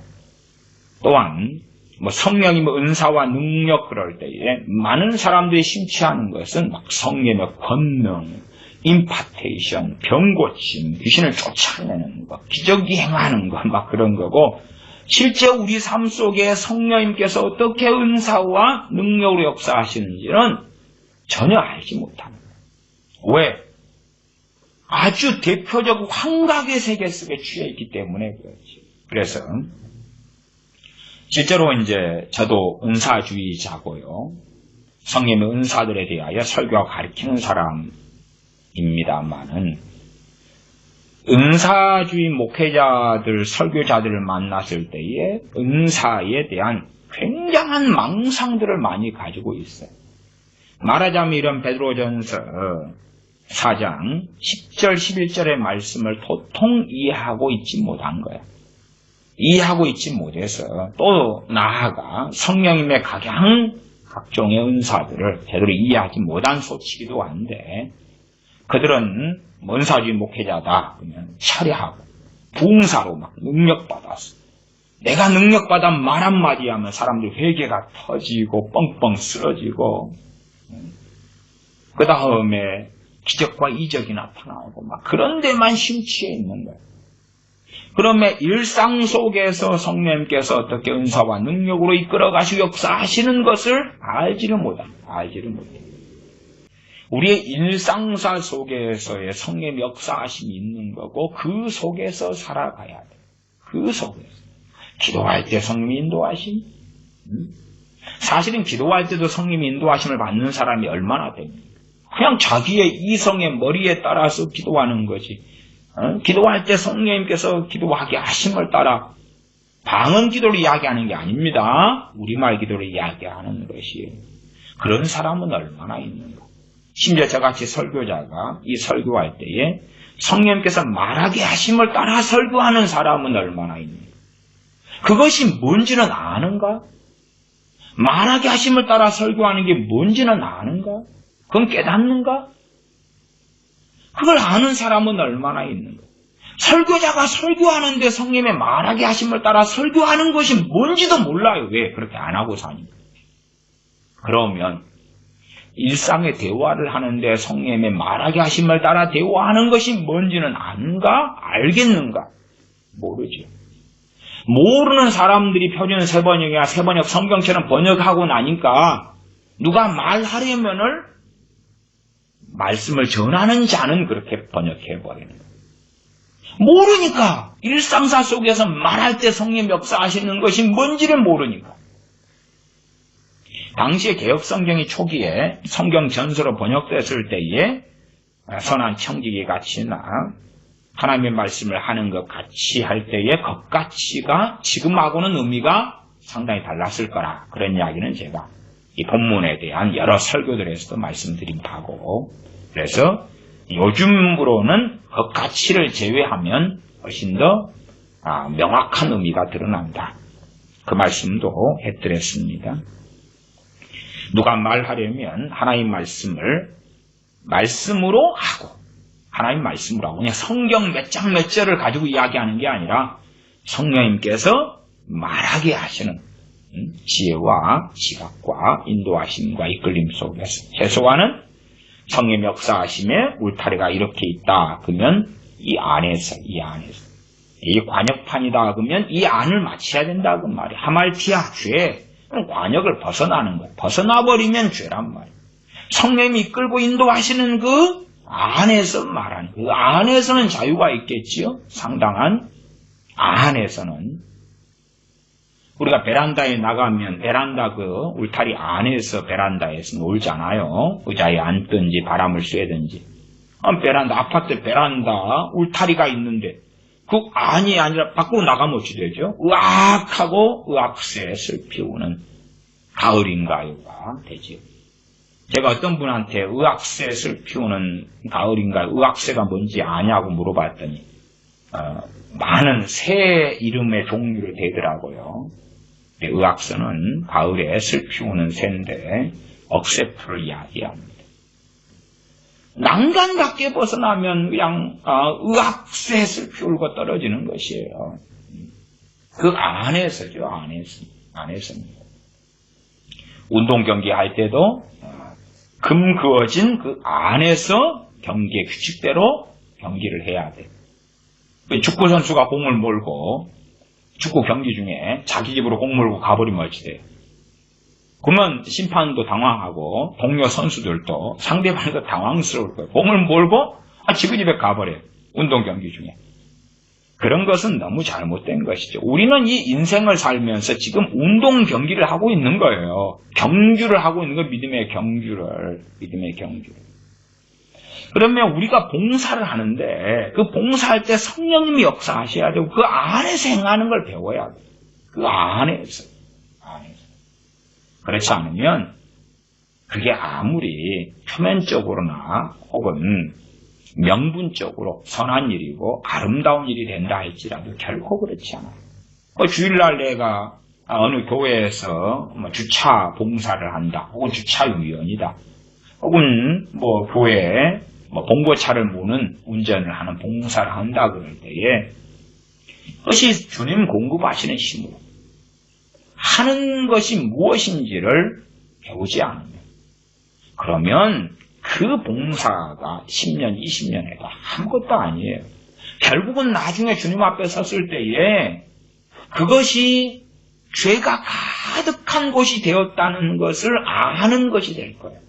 Speaker 1: 또한 성령님의 은사와 능력 그럴 때에 많은 사람들이 심취하는 것은 막 성령의 권능, 임파테이션, 병고침, 귀신을 쫓아내는 것, 기적이 행하는 것 막 그런 거고 실제 우리 삶 속에 성령님께서 어떻게 은사와 능력으로 역사하시는지는 전혀 알지 못합니다. 왜? 아주 대표적 환각의 세계 속에 취해 있기 때문에 그렇지. 그래서 실제로 이제 저도 은사주의자고요. 성령의 은사들에 대하여 설교하고 가르치는 사람입니다만은 은사주의 목회자들, 설교자들을 만났을 때에 은사에 대한 굉장한 망상들을 많이 가지고 있어요. 말하자면 이런 베드로전서 4장 10절, 11절의 말씀을 도통 이해하고 있지 못한 거야. 이해하고 있지 못해서 또 나아가 성령님의 각종의 은사들을 제대로 이해하지 못한 소치기도 한데 그들은 은사주의 목회자다 그러면 철회하고 부흥사로 막 능력받았어. 내가 능력받아 말 한마디 하면 사람들 회개가 터지고 뻥뻥 쓰러지고 그 다음에 기적과 이적이 나타나고 막 그런 데만 심취해 있는 거예요. 그러면 일상 속에서 성령님께서 어떻게 은사와 능력으로 이끌어가시고 역사하시는 것을 알지를 못해. 우리의 일상사 속에서의 성령의 역사하심이 있는 거고 그 속에서 살아가야 돼. 그 속에서. 기도할 때 성령의 인도하심. 사실은 기도할 때도 성령의 인도하심을 받는 사람이 얼마나 됩니까? 그냥 자기의 이성의 머리에 따라서 기도하는 거지. 기도할 때 성령님께서 기도하게 하심을 따라 방언 기도를 이야기하는 게 아닙니다. 우리말 기도를 이야기하는 것이에요. 그런 사람은 얼마나 있는가. 심지어 저같이 설교자가 이 설교할 때에 성령님께서 말하게 하심을 따라 설교하는 사람은 얼마나 있는가. 그것이 뭔지는 아는가? 말하게 하심을 따라 설교하는 게 뭔지는 아는가? 그건 깨닫는가? 그걸 아는 사람은 얼마나 있는가? 설교자가 설교하는데 성령의 말하게 하심을 따라 설교하는 것이 뭔지도 몰라요. 왜? 그렇게 안 하고 사니까. 그러면 일상의 대화를 하는데 성령의 말하게 하심을 따라 대화하는 것이 뭔지는 아는가? 알겠는가? 모르죠. 모르는 사람들이 표준 세번역이나 세번역 성경처럼 번역하고 나니까 누가 말하려면을 말씀을 전하는 자는 그렇게 번역해버리는 거예요. 모르니까 일상사 속에서 말할 때 성령 역사하시는 것이 뭔지를 모르니까. 당시에 개혁성경이 초기에 성경 전서로 번역됐을 때에 선한 청지기 가치나 하나님의 말씀을 하는 것 같이 할 때에 것 가치가 지금하고는 의미가 상당히 달랐을 거라. 그런 이야기는 제가 이 본문에 대한 여러 설교들에서도 말씀드린 바고, 그래서 요즘으로는 것 가치를 제외하면 훨씬 더 명확한 의미가 드러난다. 그 말씀도 해드렸습니다. 누가 말하려면 하나님 말씀을 말씀으로 하고, 하나님 말씀으로 하고, 그냥 성경 몇 장 몇 절을 가지고 이야기하는 게 아니라 성령님께서 말하게 하시는 지혜와 지각과 인도하심과 이끌림 속에서 해소하는 성령 역사하심에 울타리가 이렇게 있다. 그러면 이 안에서 이 관역판이다. 그러면 이 안을 맞춰야 된다. 그 말이야. 하말티아 죄. 관역을 벗어나는 거야. 벗어나버리면 죄란 말이야. 성령님이 이끌고 인도하시는 그 안에서 말하는 그 안에서는 자유가 있겠지요. 상당한 안에서는. 우리가 베란다에 나가면 베란다 그 울타리 안에서 베란다에서 놀잖아요. 의자에 앉든지 바람을 쐬든지. 베란다, 아파트 베란다 울타리가 있는데 그 안이 아니라 밖으로 나가면 어찌 되죠? 으악하고 으악셋을 피우는 가을인가요가 되지요. 제가 어떤 분한테 의학새를 피우는 가을인가요? 의학새가 뭔지 아냐고 물어봤더니 많은 새 이름의 종류를 대더라고요. 의학새는 가을에 슬 피우는 새인데 억새풀을 이야기합니다. 난간 밖에 벗어나면 그냥 의학새 슬 피울고 떨어지는 것이에요. 그 안에서죠. 안에서입니다. 운동 경기 할 때도 금 그어진 그 안에서 경기의 규칙대로 경기를 해야 돼. 축구 선수가 공을 몰고 축구 경기 중에 자기 집으로 공 몰고 가버리면 어찌 돼요? 그러면 심판도 당황하고 동료 선수들도 상대방도 당황스러울 거예요. 공을 몰고 지그 집에 가버려요. 운동 경기 중에. 그런 것은 너무 잘못된 것이죠. 우리는 이 인생을 살면서 지금 운동 경기를 하고 있는 거예요. 경주를 하고 있는 거, 믿음의 경주를. 그러면 우리가 봉사를 하는데 그 봉사할 때 성령님이 역사하셔야 되고 그 안에서 행하는 걸 배워야 돼요. 그 안에서. 그렇지 않으면 그게 아무리 표면적으로나 혹은 명분적으로 선한 일이고 아름다운 일이 된다 할지라도 결코 그렇지 않아요. 주일날 내가 어느 교회에서 주차 봉사를 한다, 혹은 주차위원이다, 혹은 교회에 봉고차를 모는 운전을 하는 봉사를 한다 그럴 때에 그것이 주님 공급하시는 힘으로 하는 것이 무엇인지를 배우지 않으면, 그러면 그 봉사가 10년, 20년 해도 아무것도 아니에요. 결국은 나중에 주님 앞에 섰을 때에 그것이 죄가 가득한 곳이 되었다는 것을 아는 것이 될 거예요.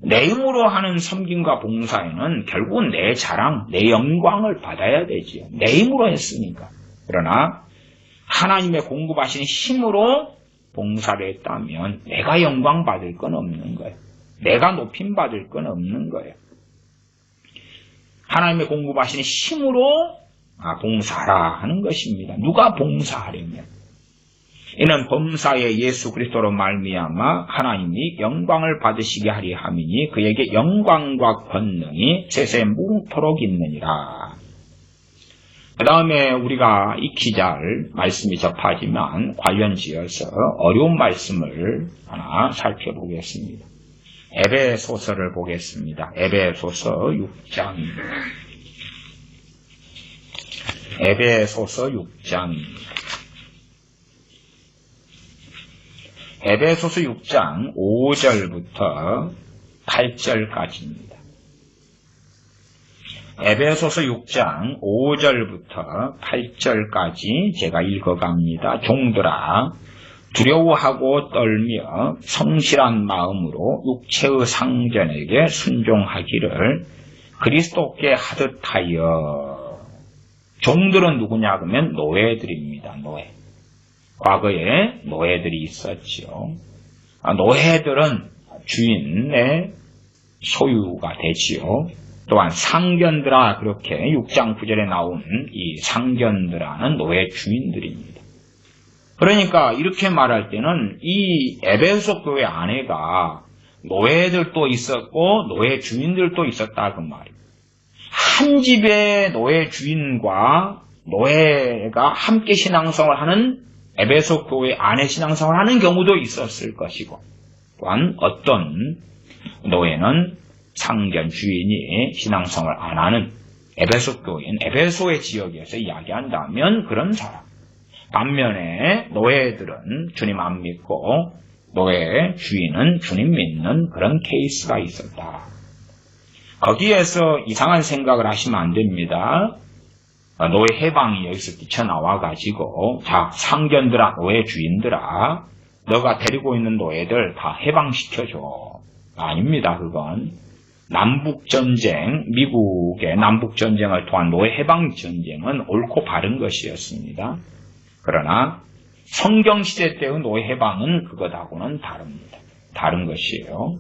Speaker 1: 내 힘으로 하는 섬김과 봉사에는 결국은 내 자랑, 내 영광을 받아야 되지요. 내 힘으로 했으니까. 그러나 하나님의 공급하신 힘으로 봉사를 했다면 내가 영광 받을 건 없는 거예요. 내가 높임 받을 건 없는 거예요. 하나님의 공급하시는 힘으로 봉사하라 하는 것입니다. 누가 봉사하려면 이는 범사의 예수 그리스도로 말미암아 하나님이 영광을 받으시게 하리 함이니 그에게 영광과 권능이 세세 무궁토록 있느니라. 그 다음에 우리가 익히자 할 말씀이 접하지만 관련지어서 어려운 말씀을 하나 살펴보겠습니다. 에베소서를 보겠습니다. 에베소서 6장. 에베소서 6장. 에베소서 6장 5절부터 8절까지입니다. 에베소서 6장 5절부터 8절까지 제가 읽어갑니다. 종들아, 두려워하고 떨며 성실한 마음으로 육체의 상전에게 순종하기를 그리스도께 하듯하여. 종들은 누구냐 그러면 노예들입니다. 노예. 과거에 노예들이 있었지요. 노예들은 주인의 소유가 되지요. 또한 상견들아, 그렇게 6장 9절에 나온 이 상견들아는 노예 주인들입니다. 그러니까 이렇게 말할 때는 이 에베소 교회 안에가 노예들도 있었고 노예 주인들도 있었다 그 말이에요. 한 집의 노예 주인과 노예가 함께 신앙생활을 하는 에베소 교회 안에 신앙생활을 하는 경우도 있었을 것이고, 또한 어떤 노예는 상견 주인이 신앙생활을 안 하는 에베소 교인, 에베소의 지역에서 이야기한다면 그런 사람. 반면에 노예들은 주님 안 믿고 노예 주인은 주님 믿는 그런 케이스가 있었다. 거기에서 이상한 생각을 하시면 안 됩니다. 노예 해방이 여기서 뛰쳐나와가지고, 자, 상견들아, 노예 주인들아, 너가 데리고 있는 노예들 다 해방시켜줘. 아닙니다, 그건. 남북전쟁, 미국의 남북전쟁을 통한 노예 해방전쟁은 옳고 바른 것이었습니다. 그러나 성경시대 때의 노예 해방은 그것하고는 다릅니다. 다른 것이에요.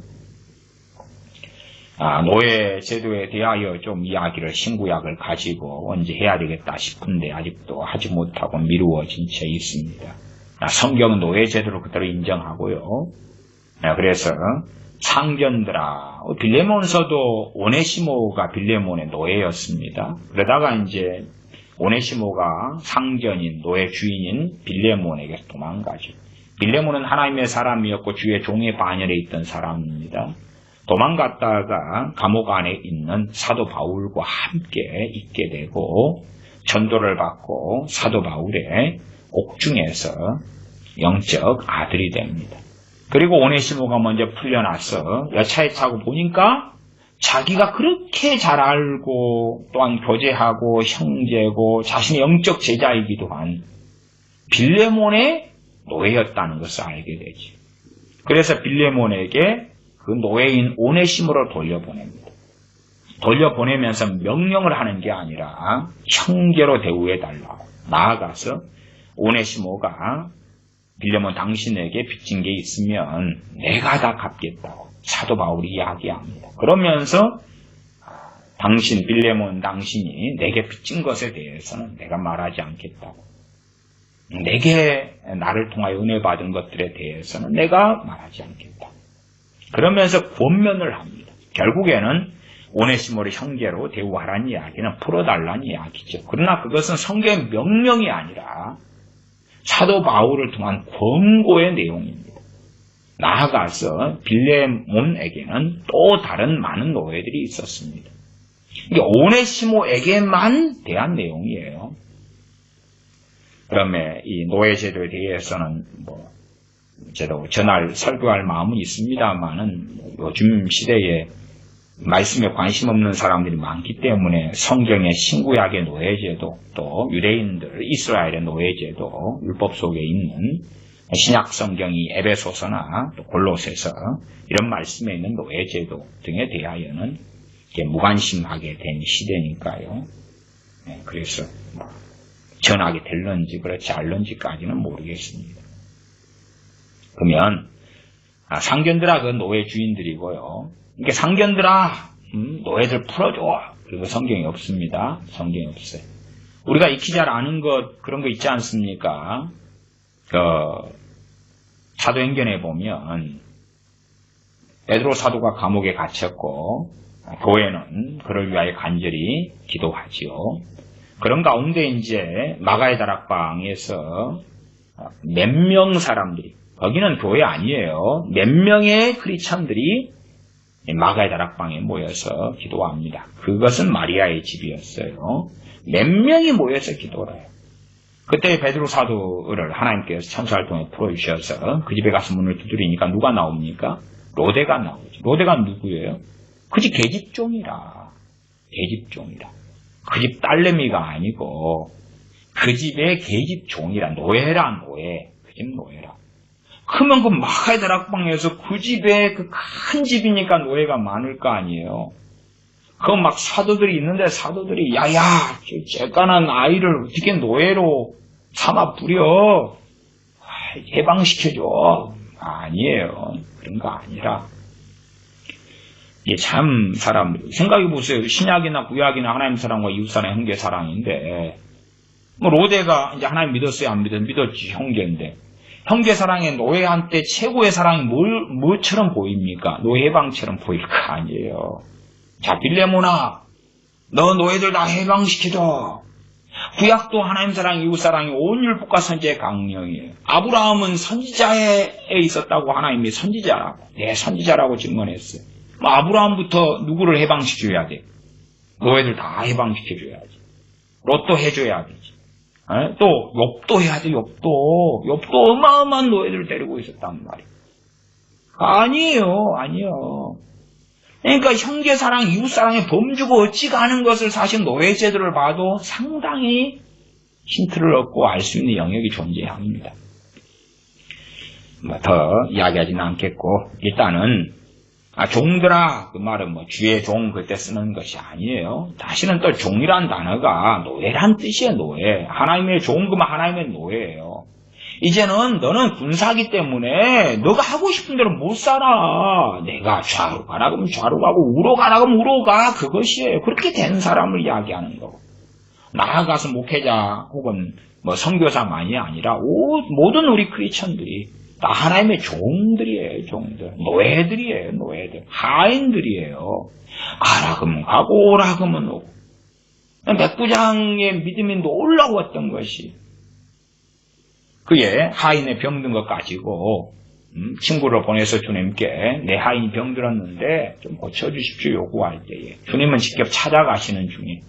Speaker 1: 노예 제도에 대하여 좀 이야기를 신구약을 가지고 언제 해야 되겠다 싶은데 아직도 하지 못하고 미루어진 채 있습니다. 성경은 노예 제도를 그대로 인정하고요. 그래서 상견들아, 빌레몬서도 오네시모가 빌레몬의 노예였습니다. 그러다가 이제 오네시모가 상견인 노예 주인인 빌레몬에게 도망가죠. 빌레몬은 하나님의 사람이었고 주의 종의 반열에 있던 사람입니다. 도망갔다가 감옥 안에 있는 사도 바울과 함께 있게 되고 전도를 받고 사도 바울의 옥중에서 영적 아들이 됩니다. 그리고 오네시모가 먼저 풀려나서 여차에 타고 보니까 자기가 그렇게 잘 알고 또한 교제하고 형제고 자신의 영적 제자이기도 한 빌레몬의 노예였다는 것을 알게 되죠. 그래서 빌레몬에게 그 노예인 오네시모를 돌려보냅니다. 돌려보내면서 명령을 하는 게 아니라 형제로 대우해달라고. 나아가서 오네시모가 빌레몬 당신에게 빚진 게 있으면 내가 다 갚겠다고 사도 바울이 이야기합니다. 그러면서 당신 빌레몬 당신이 내게 빚진 것에 대해서는 내가 말하지 않겠다고. 내게 나를 통하여 은혜 받은 것들에 대해서는 내가 말하지 않겠다. 그러면서 권면을 합니다. 결국에는 오네시모를 형제로 대우하라는 이야기는 풀어달라는 이야기죠. 그러나 그것은 성경의 명령이 아니라 사도 바울을 통한 권고의 내용입니다. 나아가서 빌레몬에게는 또 다른 많은 노예들이 있었습니다. 이게 오네시모에게만 대한 내용이에요. 그러면 이 노예 제도에 대해서는 제도 전할 설교할 마음은 있습니다만은 요즘 시대에 말씀에 관심 없는 사람들이 많기 때문에 성경의 신구약의 노예제도 또 유대인들 이스라엘의 노예제도 율법 속에 있는 신약 성경이 에베소서나 또 골로새서 이런 말씀에 있는 노예제도 등에 대하여는 무관심하게 된 시대니까요. 그래서 전하게 될런지 그렇지 않는지까지는 모르겠습니다. 그러면 상견들아 그 노예 주인들이고요. 이게 상견들아 노예들 풀어줘. 그리고 성경이 없습니다. 성경이 없어요. 우리가 익히 잘 아는 것 그런 거 있지 않습니까? 사도행전에 보면 베드로 사도가 감옥에 갇혔고 교회는 그를 위하여 간절히 기도하지요. 그런 가운데 이제 마가의 다락방에서 몇 명 사람들이 거기는 교회 아니에요. 몇 명의 크리스찬들이 마가의 다락방에 모여서 기도합니다. 그것은 마리아의 집이었어요. 몇 명이 모여서 기도를 해요. 그때 베드로 사도를 하나님께서 천사를 통해 풀어주셔서 그 집에 가서 문을 두드리니까 누가 나옵니까? 로데가 나오죠. 로데가 누구예요? 그 집 계집종이라. 계집종이라. 그 집 딸내미가 아니고 그 집의 계집종이라. 노예라 노예. 그 집 노예라. 그러면 그 마가의 다락방에서 그 집에 그 큰 집이니까 노예가 많을 거 아니에요. 그 막 사도들이 있는데 사도들이 야야 쬐깐한 아이를 어떻게 노예로 삼아 부려 해방시켜줘. 아니에요. 그런 거 아니라 이게 참 사람 생각해 보세요. 신약이나 구약이나 하나님 사랑과 이웃 사랑 형제 사랑인데 로데가 이제 하나님 믿었어요 안 믿었어요? 믿었지. 형제인데 형제 사랑의 노예한테 최고의 사랑이 뭐처럼 보입니까? 노예 해방처럼 보일 거 아니에요. 자, 빌레몬아, 너 노예들 다 해방시켜줘. 구약도 하나님 사랑, 이웃 사랑이 온 율법과 선지의 강령이에요. 아브라함은 선지자에 있었다고 하나님이 선지자라고, 내 선지자라고 증언했어요. 아브라함부터 누구를 해방시켜줘야 돼? 노예들 다 해방시켜줘야지. 롯도 해줘야 되지. 또 욥도 해야 돼. 욥도 어마어마한 노예들을 데리고 있었단 말이에요. 아니에요. 그러니까 형제 사랑, 이웃 사랑에 범주고 어찌 가는 것을 사실 노예 제도를 봐도 상당히 힌트를 얻고 알 수 있는 영역이 존재합니다. 더 이야기하지는 않겠고 일단은 종들아 그 말은 주의 종 그때 쓰는 것이 아니에요. 다시는 또 종이란 단어가 노예란 뜻이에요. 노예. 하나님의 종 그러면 하나님의 노예예요. 이제는 너는 군사기 때문에 너가 하고 싶은 대로 못 살아. 내가 좌로 가라 그러면 좌로 가고 우로 가라 그러면 우로 가. 그것이에요. 그렇게 된 사람을 이야기하는 거고. 나아가서 목회자 혹은 뭐 선교사만이 아니라 모든 우리 크리스천들이 다 하나님의 종들이에요. 종들. 노예들이에요. 노예들. 하인들이에요. 가라 그러면 가고 오라 그러면 오고. 백부장의 믿음이 놀라웠던 것이 그의 하인의 병든 것 가지고 친구를 보내서 주님께 내 하인이 병들었는데 좀 고쳐주십시오 요구할 때에 주님은 직접 찾아가시는 중에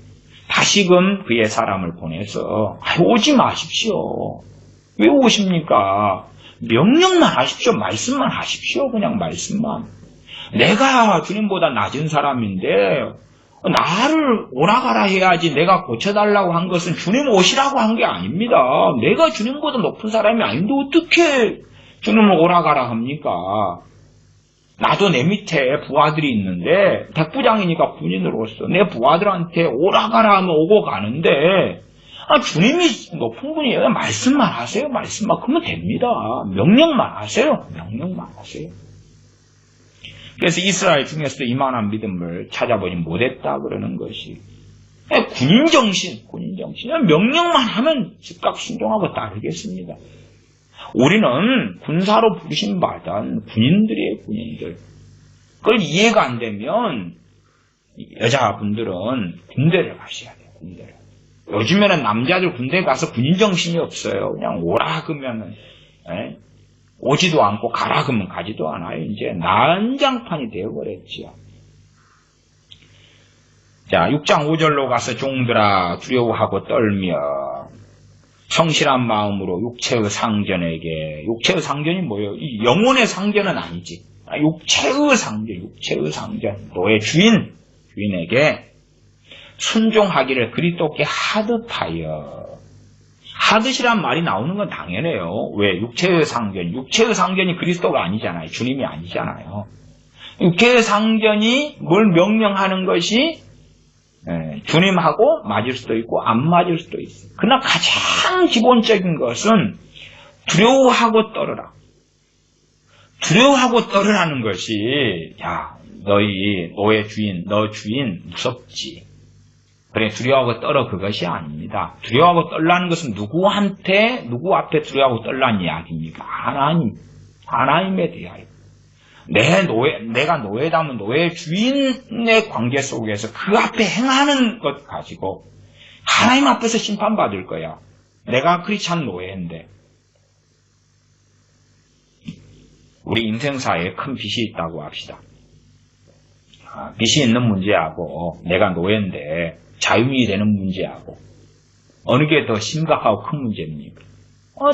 Speaker 1: 다시금 그의 사람을 보내서 오지 마십시오. 왜 오십니까? 명령만 하십시오. 말씀만 하십시오. 그냥 말씀만. 내가 주님보다 낮은 사람인데 나를 오라가라 해야지 내가 고쳐달라고 한 것은 주님 오시라고 한 게 아닙니다. 내가 주님보다 높은 사람이 아닌데 어떻게 주님을 오라가라 합니까? 나도 내 밑에 부하들이 있는데 백부장이니까 군인으로서 내 부하들한테 오라가라 하면 오고 가는데 주님이 높은 분이에요. 말씀만 하세요. 말씀만. 그러면 됩니다. 명령만 하세요. 명령만 하세요. 그래서 이스라엘 중에서도 이만한 믿음을 찾아보지 못했다 그러는 것이 군인정신. 명령만 하면 즉각 순종하고 따르겠습니다. 우리는 군사로 부르심받은 군인들이에요. 군인들. 그걸 이해가 안 되면 여자분들은 군대를 가셔야 돼요. 군대를. 요즘에는 남자들 군대 가서 군인정신이 없어요. 그냥 오라 그러면은 오지도 않고 가라 그러면 가지도 않아요. 이제 난장판이 되어버렸지요. 자, 6장 5절로 가서 종들아 두려워하고 떨며 성실한 마음으로 육체의 상전에게 육체의 상전이 뭐예요? 이 영혼의 상전은 아니지. 육체의 상전 너의 주인에게 순종하기를 그리스도께 하듯하여. 하듯이란 말이 나오는 건 당연해요. 왜? 육체의 상전이 그리스도가 아니잖아요. 주님이 아니잖아요. 육체의 상전이 뭘 명령하는 것이 주님하고 맞을 수도 있고 안 맞을 수도 있어요. 그러나 가장 기본적인 것은 두려워하고 떨어라. 두려워하고 떨으라는 것이 야 너의 주인, 너 주인 무섭지. 그래 두려워하고 떨어 그것이 아닙니다. 두려워하고 떨라는 것은 누구 앞에 두려워하고 떨라는 이야기입니까? 하나님에 대하여. 내가 노예다면 노예 주인의 관계 속에서 그 앞에 행하는 것 가지고 하나님 앞에서 심판받을 거야. 내가 크리스찬 노예인데. 우리 인생사에 큰 빚이 있다고 합시다. 빚이 있는 문제하고 내가 노예인데 자유인이 되는 문제하고 어느 게 더 심각하고 큰 문제입니까?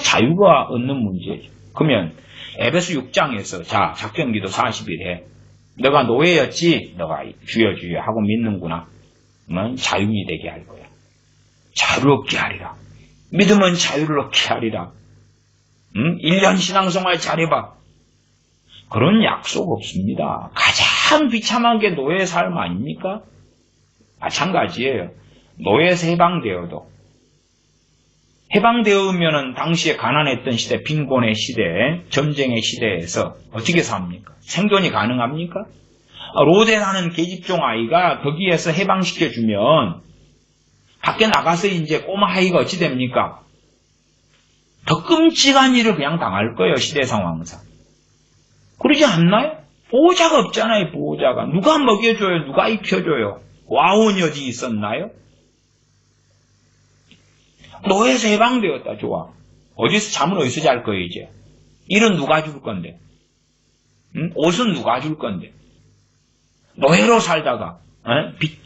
Speaker 1: 자유가 얻는 문제죠. 그러면 에베소 6장에서 자 작전기도 40일 해. 너가 노예였지? 너가 주여 하고 믿는구나. 그러면 자유인이 되게 할 거야. 자유롭게 하리라. 믿으면 자유를 얻게 하리라. 1년 신앙생활 잘해봐. 그런 약속 없습니다. 가장 비참한 게 노예 삶 아닙니까? 마찬가지예요. 노예에서 해방되으면은 당시에 가난했던 시대, 빈곤의 시대, 전쟁의 시대에서 어떻게 삽니까? 생존이 가능합니까? 로데라는 계집종 아이가 거기에서 해방시켜주면 밖에 나가서 이제 꼬마 아이가 어찌 됩니까? 더 끔찍한 일을 그냥 당할 거예요. 시대 상황상. 그러지 않나요? 보호자가 없잖아요. 보호자가. 누가 먹여줘요? 누가 입혀줘요? 와온이 어디 있었나요? 노예에서 해방되었다. 좋아. 어디서 잠은 어디서 잘 거예요 이제? 일은 누가 줄 건데? 옷은 누가 줄 건데? 노예로 살다가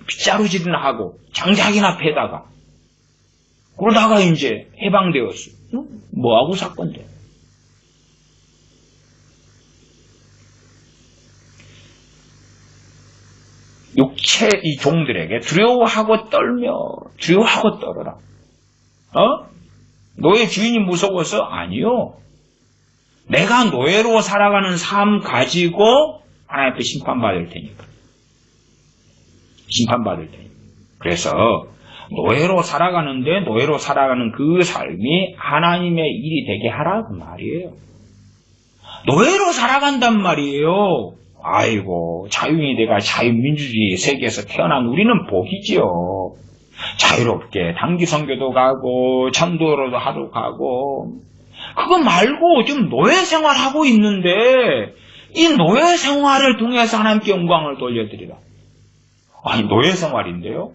Speaker 1: 빗자루질이나 하고 장작이나 패다가 그러다가 이제 해방되었어. 뭐하고 살 건데? 육체 이 종들에게 두려워하고 떨어라. 노예 주인이 무서워서? 아니요. 내가 노예로 살아가는 삶 가지고 하나님 앞에 심판받을 테니까. 그래서 노예로 살아가는 그 삶이 하나님의 일이 되게 하라 그 말이에요. 노예로 살아간단 말이에요. 아이고 자유인이 돼가 자유민주주의 세계에서 태어난 우리는 복이지요. 자유롭게 단기 선교도 가고 전도로도 하러 가고 그거 말고 지금 노예 생활하고 있는데 이 노예 생활을 통해서 하나님께 영광을 돌려드리라. 아니 노예 생활인데요.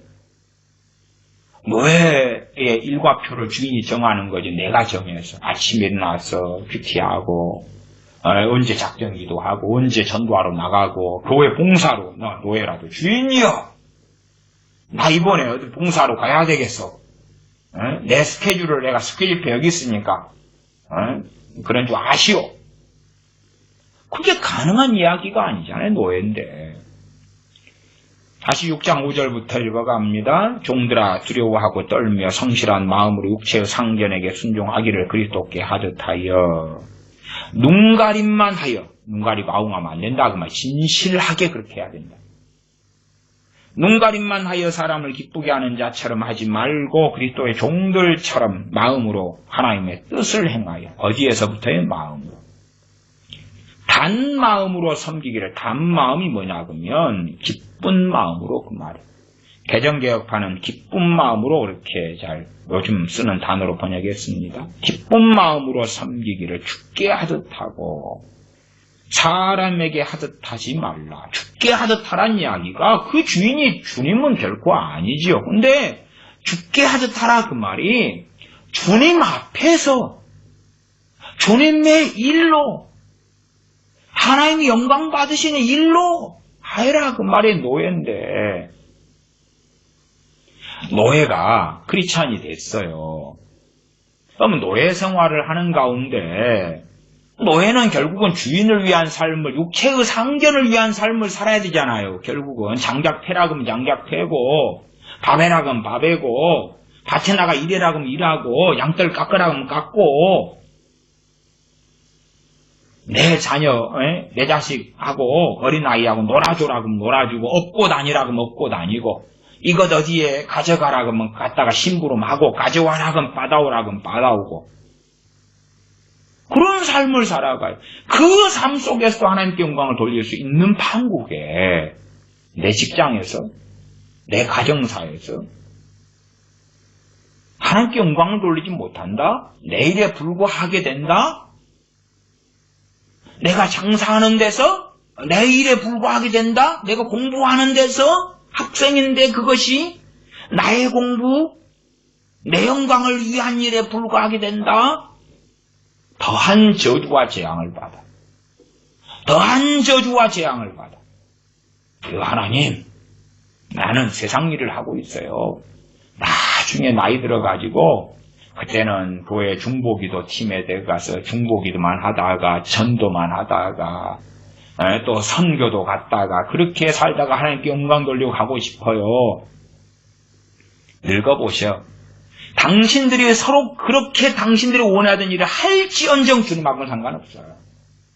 Speaker 1: 노예의 일과표를 주인이 정하는 거지 내가 정해서 아침에 일어나서 큐티하고 언제 작전기도 하고 언제 전도하러 나가고 교회 봉사로 나 노예라도 주인이여 나 이번에 어디 봉사로 가야 되겠어. 내 스케줄을 내가 스케줄표 여기 있으니까 그런 줄 아시오. 그게 가능한 이야기가 아니잖아요. 노예인데. 다시 6장 5절부터 읽어갑니다. 종들아 두려워하고 떨며 성실한 마음으로 육체의 상견에게 순종하기를 그리스도께 하듯하여 눈가림만 하여 눈가리고 아웅하면 안 된다. 그 말 진실하게 그렇게 해야 된다. 눈가림만 하여 사람을 기쁘게 하는 자처럼 하지 말고 그리스도의 종들처럼 마음으로 하나님의 뜻을 행하여 어디에서부터의 마음으로 단 마음으로 섬기기를 단 마음이 뭐냐 그러면 기쁜 마음으로 그 말이에요. 개정개혁판은 기쁜 마음으로 그렇게 잘 요즘 쓰는 단어로 번역했습니다. 기쁜 마음으로 섬기기를 주께 하듯 하고 사람에게 하듯 하지 말라. 주께 하듯 하란 이야기가 그 주인이 주님은 결코 아니지요. 근데 주께 하듯 하라 그 말이 주님 앞에서 주님의 일로 하나님이 영광 받으시는 일로 하여라 그 말이 노예인데 노예가 크리스찬이 됐어요. 그러면 노예 생활을 하는 가운데 노예는 결국은 주인을 위한 삶을 육체의 상견을 위한 삶을 살아야 되잖아요. 결국은 장작 패라 그러면 장작 패고 밥해라 그러면 밥해고 밭에 나가 일해라 그러면 일하고 양털 깎으라 그러면 깎고 내 자녀, 내 자식하고 어린아이하고 놀아줘라 그러면 놀아주고 업고 다니라 그러면 업고 다니고 이것 어디에 가져가라 그러면 갖다가 심부름하고 가져와라 그러면 받아오라 그러면 받아오고 그런 삶을 살아가요. 그 삶 속에서 하나님께 영광을 돌릴 수 있는 판국에 내 직장에서 내 가정사에서 하나님께 영광을 돌리지 못한다? 내 일에 불과하게 된다? 내가 장사하는 데서 내 일에 불과하게 된다? 내가 공부하는 데서 학생인데 그것이 나의 공부, 내 영광을 위한 일에 불과하게 된다? 더한 저주와 재앙을 받아. 더한 저주와 재앙을 받아. 하나님, 나는 세상 일을 하고 있어요. 나중에 나이 들어가지고 그때는 교회 중보기도 팀에 들어가서 중보기도만 하다가 전도만 하다가 또 선교도 갔다가 그렇게 살다가 하나님께 영광 돌리고 가고 싶어요. 읽어보셔. 당신들이 서로 그렇게 당신들이 원하던 일을 할지언정 주님하고는 상관없어요.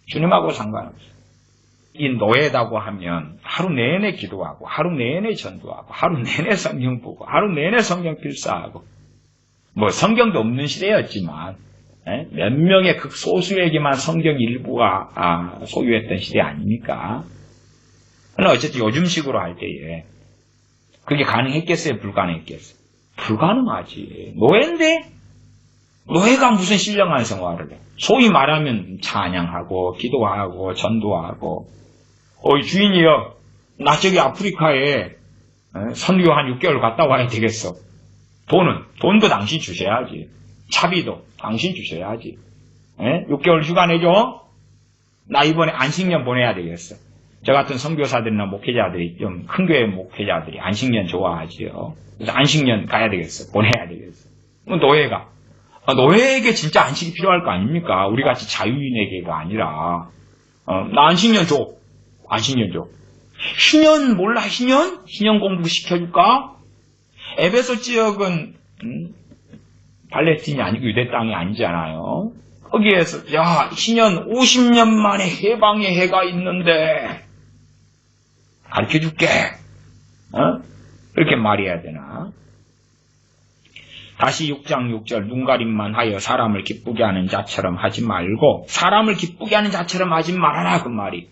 Speaker 1: 주님하고 상관없어요. 이 노예다고 하면 하루 내내 기도하고 하루 내내 전도하고 하루 내내 성경 보고 하루 내내 성경 필사하고 뭐 성경도 없는 시대였지만 몇 명의 극소수에게만 성경 일부가 소유했던 시대 아닙니까? 그러나 어쨌든 요즘식으로 할 때에 그게 가능했겠어요? 불가능했겠어요? 불가능하지. 노예인데 노예가 무슨 신령한 생활을 해. 소위 말하면 찬양하고 기도하고 전도하고 어이 주인이여 나 저기 아프리카에 선교 한 6개월 갔다 와야 되겠어. 돈도 당신 주셔야지. 차비도 당신 주셔야지. 6개월 휴가 내줘. 나 이번에 안식년 보내야 되겠어. 저 같은 선교사들이나 목회자들이 좀 큰 교회 목회자들이 안식년 좋아하지요. 그래서 안식년 가야 되겠어. 보내야 되겠어. 노예가 노예에게 진짜 안식이 필요할 거 아닙니까? 우리같이 자유인에게가 아니라 나 안식년 줘. 안식년 줘. 신년 몰라 신년? 신년 공부 시켜줄까? 에베소 지역은 팔레스틴이 아니고 유대 땅이 아니잖아요. 거기에서 야 신년 50년 만에 해방의 해가 있는데 가르쳐줄게. 그렇게 말해야 되나? 다시 6장 6절 눈가림만 하여 사람을 기쁘게 하는 자처럼 하지 말고 사람을 기쁘게 하는 자처럼 하지 말아라 그 말이.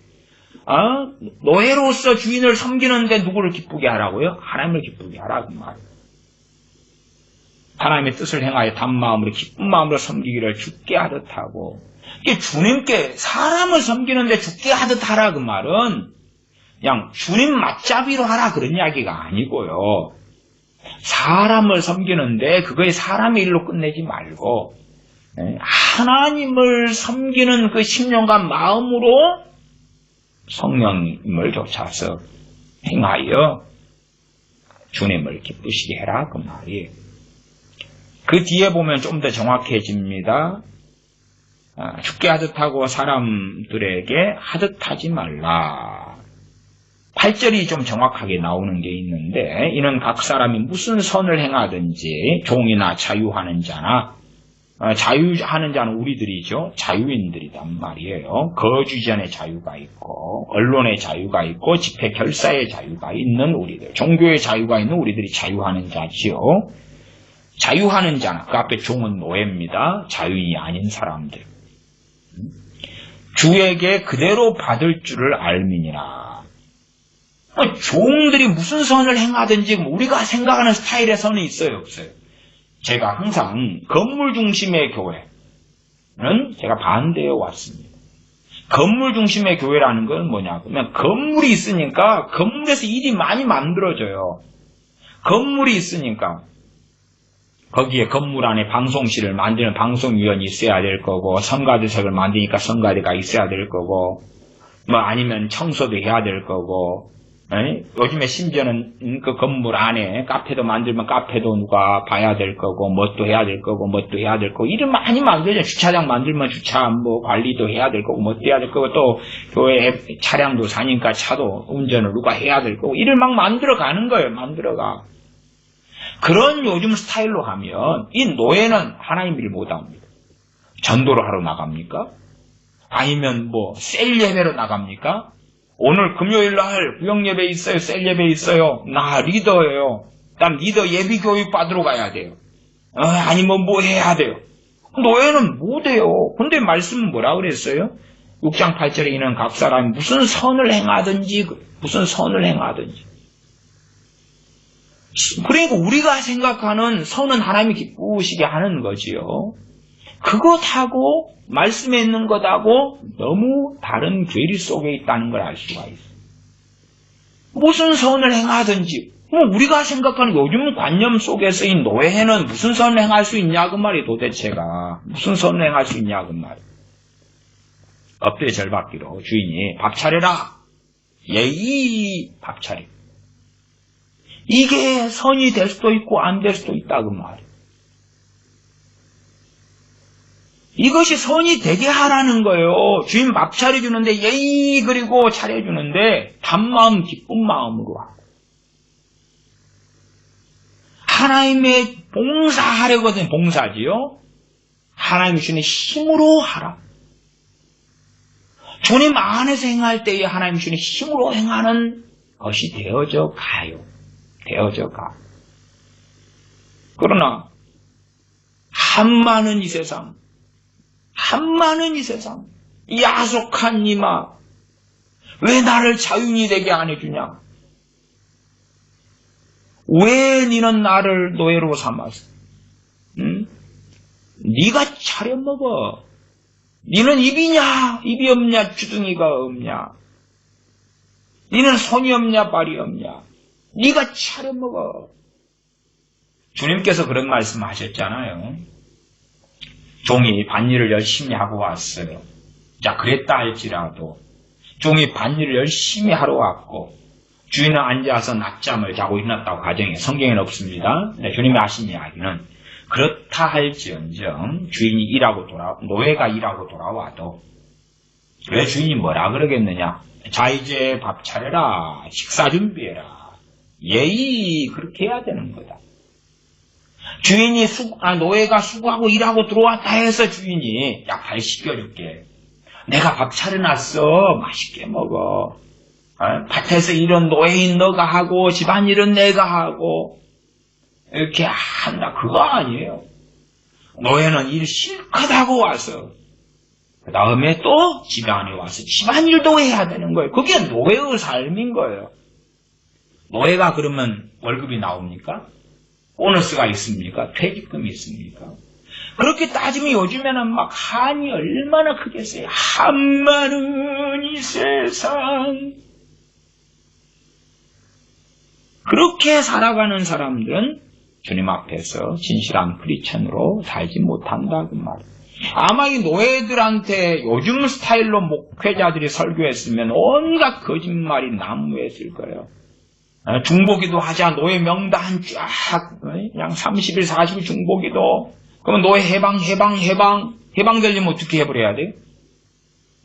Speaker 1: 노예로서 주인을 섬기는데 누구를 기쁘게 하라고요? 하나님을 기쁘게 하라 그 말. 하나님의 뜻을 행하여 단마음으로 기쁜 마음으로 섬기기를 죽게 하듯 하고, 이게 주님께 사람을 섬기는데 죽게 하듯 하라 그 말은 그냥 주님 맞잡이로 하라 그런 이야기가 아니고요. 사람을 섬기는데 그거에 사람의 일로 끝내지 말고 하나님을 섬기는 그 심령과 마음으로 성령님을 쫓아서 행하여 주님을 기쁘시게 해라 그 말이에요. 그 뒤에 보면 좀 더 정확해집니다. 죽게 하듯 하고 사람들에게 하듯 하지 말라. 8절이 좀 정확하게 나오는 게 있는데, 이는 각 사람이 무슨 선을 행하든지 종이나 자유하는 자나, 자유하는 자는 우리들이죠. 자유인들이란 말이에요. 거주전의 자유가 있고 언론의 자유가 있고 집회 결사의 자유가 있는 우리들, 종교의 자유가 있는 우리들이 자유하는 자지요. 자유하는 자는 그 앞에 종은 노예입니다. 자유인이 아닌 사람들. 주에게 그대로 받을 줄을 알미니라. 종들이 무슨 선을 행하든지 우리가 생각하는 스타일의 선이 있어요, 없어요? 제가 항상 건물 중심의 교회는 제가 반대해 왔습니다. 건물 중심의 교회라는 건 뭐냐? 그러면 건물이 있으니까 건물에서 일이 많이 만들어져요. 건물이 있으니까 거기에 건물 안에 방송실을 만드는 방송위원이 있어야 될 거고, 성가대석을 만드니까 성가대가 있어야 될 거고, 뭐 아니면 청소도 해야 될 거고, 요즘에 심지어는 그 건물 안에 카페도 만들면 카페도 누가 봐야 될 거고, 뭣도 해야 될 거고, 뭣도 해야 될 거고, 일을 많이 만들죠. 주차장 만들면 주차 뭐 관리도 해야 될 거고, 뭣도 해야 될 거고, 또 교회 차량도 사니까 차도 운전을 누가 해야 될 거고, 일을 막 만들어 가는 거예요. 만들어가. 그런 요즘 스타일로 하면 이 노예는 하나님 일 못합니다. 전도를 하러 나갑니까? 아니면 뭐 셀 예배로 나갑니까? 오늘 금요일 날 구역 예배 있어요. 셀 예배 있어요. 나 리더예요. 난 리더 예비 교육 받으러 가야 돼요. 아니면 뭐 해야 돼요. 노예는 못해요. 근데 말씀은 뭐라 그랬어요? 6장 8절에 있는 각 사람이 무슨 선을 행하든지 그러니까 우리가 생각하는 선은 하나님이 기쁘시게 하는 거지요. 그것하고 말씀에 있는 것하고 너무 다른 괴리 속에 있다는 걸 알 수가 있어요. 무슨 선을 행하든지, 우리가 생각하는 요즘 관념 속에서 이 노예는 무슨 선을 행할 수 있냐 그 말이 도대체가 무슨 선을 행할 수 있냐 그 말이. 엎드려 절받기로 주인이 밥 차려라. 예의 밥 차려. 이게 선이 될 수도 있고 안 될 수도 있다 그 말이에요. 이것이 선이 되게 하라는 거예요. 주인 밥 차려주는데 예의 그리고 차려주는데 단마음 기쁜 마음으로 하고, 하나님의 봉사하려거든. 봉사지요. 하나님이 주는 힘으로 하라. 주님 안에서 행할 때에 하나님이 주는 힘으로 행하는 것이 되어져 가요. 되어져 가. 그러나 한많은 이 세상, 이 야속한 이마, 왜 나를 자유인이 되게 안 해주냐? 왜 니는 나를 노예로 삼았어? 응? 네가 차려 먹어. 니는 입이냐? 입이 없냐? 주둥이가 없냐? 니는 손이 없냐? 발이 없냐? 네가 차려 먹어. 주님께서 그런 말씀 하셨잖아요. 종이 밭일을 열심히 하고 왔어요. 자, 그랬다 할지라도 종이 밭일을 열심히 하러 왔고 주인은 앉아서 낮잠을 자고 일어났다고 가정에 성경에는 없습니다. 네, 주님이 하신 이야기는 그렇다 할지언정 주인이 노예가 일하고 돌아와도 왜 주인이 뭐라 그러겠느냐? 자, 이제 밥 차려라. 식사 준비해라. 예의 그렇게 해야 되는 거다. 주인이 노예가 수고하고 일하고 들어왔다 해서 주인이 야, 발 씻겨줄게. 내가 밥 차려놨어. 맛있게 먹어. 밭에서 일은 노예인 너가 하고 집안일은 내가 하고 이렇게 한다. 그거 아니에요. 노예는 일 실컷 하고 와서 그 다음에 또 집안에 와서 집안일도 해야 되는 거예요. 그게 노예의 삶인 거예요. 노예가 그러면 월급이 나옵니까? 보너스가 있습니까? 퇴직금이 있습니까? 그렇게 따지면 요즘에는 막 한이 얼마나 크겠어요. 한마는 이 세상. 그렇게 살아가는 사람들은 주님 앞에서 진실한 크리스천으로 살지 못한다 그 말이에요. 아마 이 노예들한테 요즘 스타일로 목회자들이 설교했으면 온갖 거짓말이 난무했을 거예요. 중보기도 하자, 노예 명단 쫙, 그냥 30일, 40일 중보기도. 그러면 노예 해방되려면 어떻게 해버려야 돼요?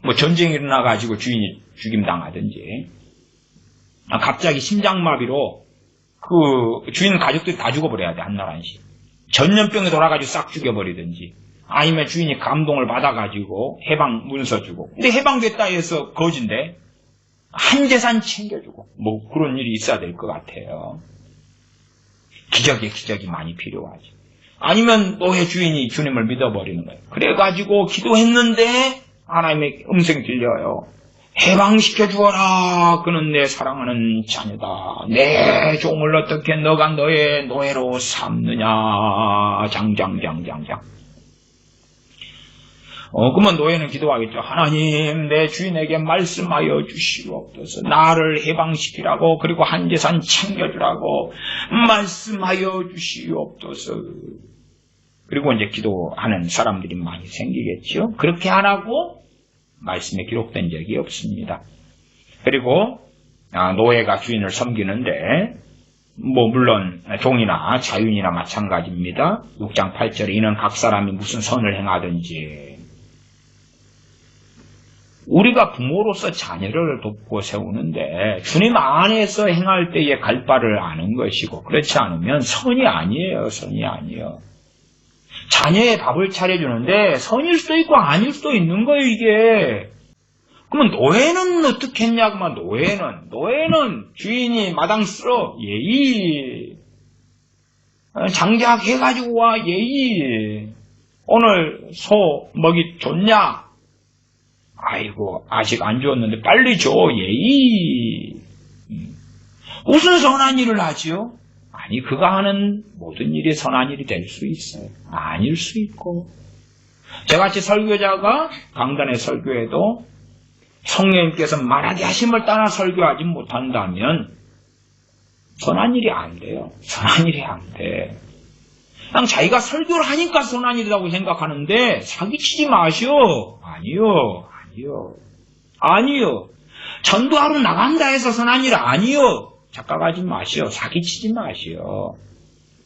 Speaker 1: 뭐 전쟁이 일어나가지고 주인이 죽임당하든지. 갑자기 심장마비로 그 주인 가족들이 다 죽어버려야 돼, 한나라한씩. 전염병에 돌아가지고 싹 죽여버리든지. 아니면 주인이 감동을 받아가지고 해방 문서 주고. 근데 해방됐다 해서 거진데 한 재산 챙겨주고 뭐 그런 일이 있어야 될 것 같아요. 기적이 많이 필요하지. 아니면 노예 주인이 주님을 믿어버리는 거예요. 그래가지고 기도했는데 하나님의 음성 들려요. 해방시켜 주어라. 그는 내 사랑하는 자녀다. 내 종을 어떻게 너가 너의 노예로 삼느냐. 장장장장장. 그러면 노예는 기도하겠죠. 하나님, 내 주인에게 말씀하여 주시옵소서. 나를 해방시키라고, 그리고 한 재산 챙겨주라고 말씀하여 주시옵소서. 그리고 이제 기도하는 사람들이 많이 생기겠죠. 그렇게 안 하고 말씀에 기록된 적이 없습니다. 그리고 노예가 주인을 섬기는데 뭐 물론 종이나 자유인이나 마찬가지입니다. 6장 8절에 이는 각 사람이 무슨 선을 행하든지 우리가 부모로서 자녀를 돕고 세우는데 주님 안에서 행할 때의 갈 바를 아는 것이고 그렇지 않으면 선이 아니에요. 선이 아니에요. 자녀의 밥을 차려주는데 선일 수도 있고 아닐 수도 있는 거예요. 이게. 그러면 노예는 어떻게 했냐? 그러면 노예는 주인이 마당 쓸어 예의. 장작 해가지고 와 예의. 오늘 소 먹이 줬냐? 아이고 아직 안 줬는데 빨리 줘 예의. 무슨 선한 일을 하지요? 아니 그가 하는 모든 일이 선한 일이 될 수 있어요. 아닐 수 있고 저같이 설교자가 강단의 설교에도 성령님께서 말하게 하심을 따라 설교하지 못한다면 선한 일이 안 돼요. 선한 일이 안 돼. 그냥 자기가 설교를 하니까 선한 일이라고 생각하는데 사기치지 마시오. 아니요. 전도하러 나간다 해서 선한 일 아니요. 착각하지 마시오. 사기치지 마시오.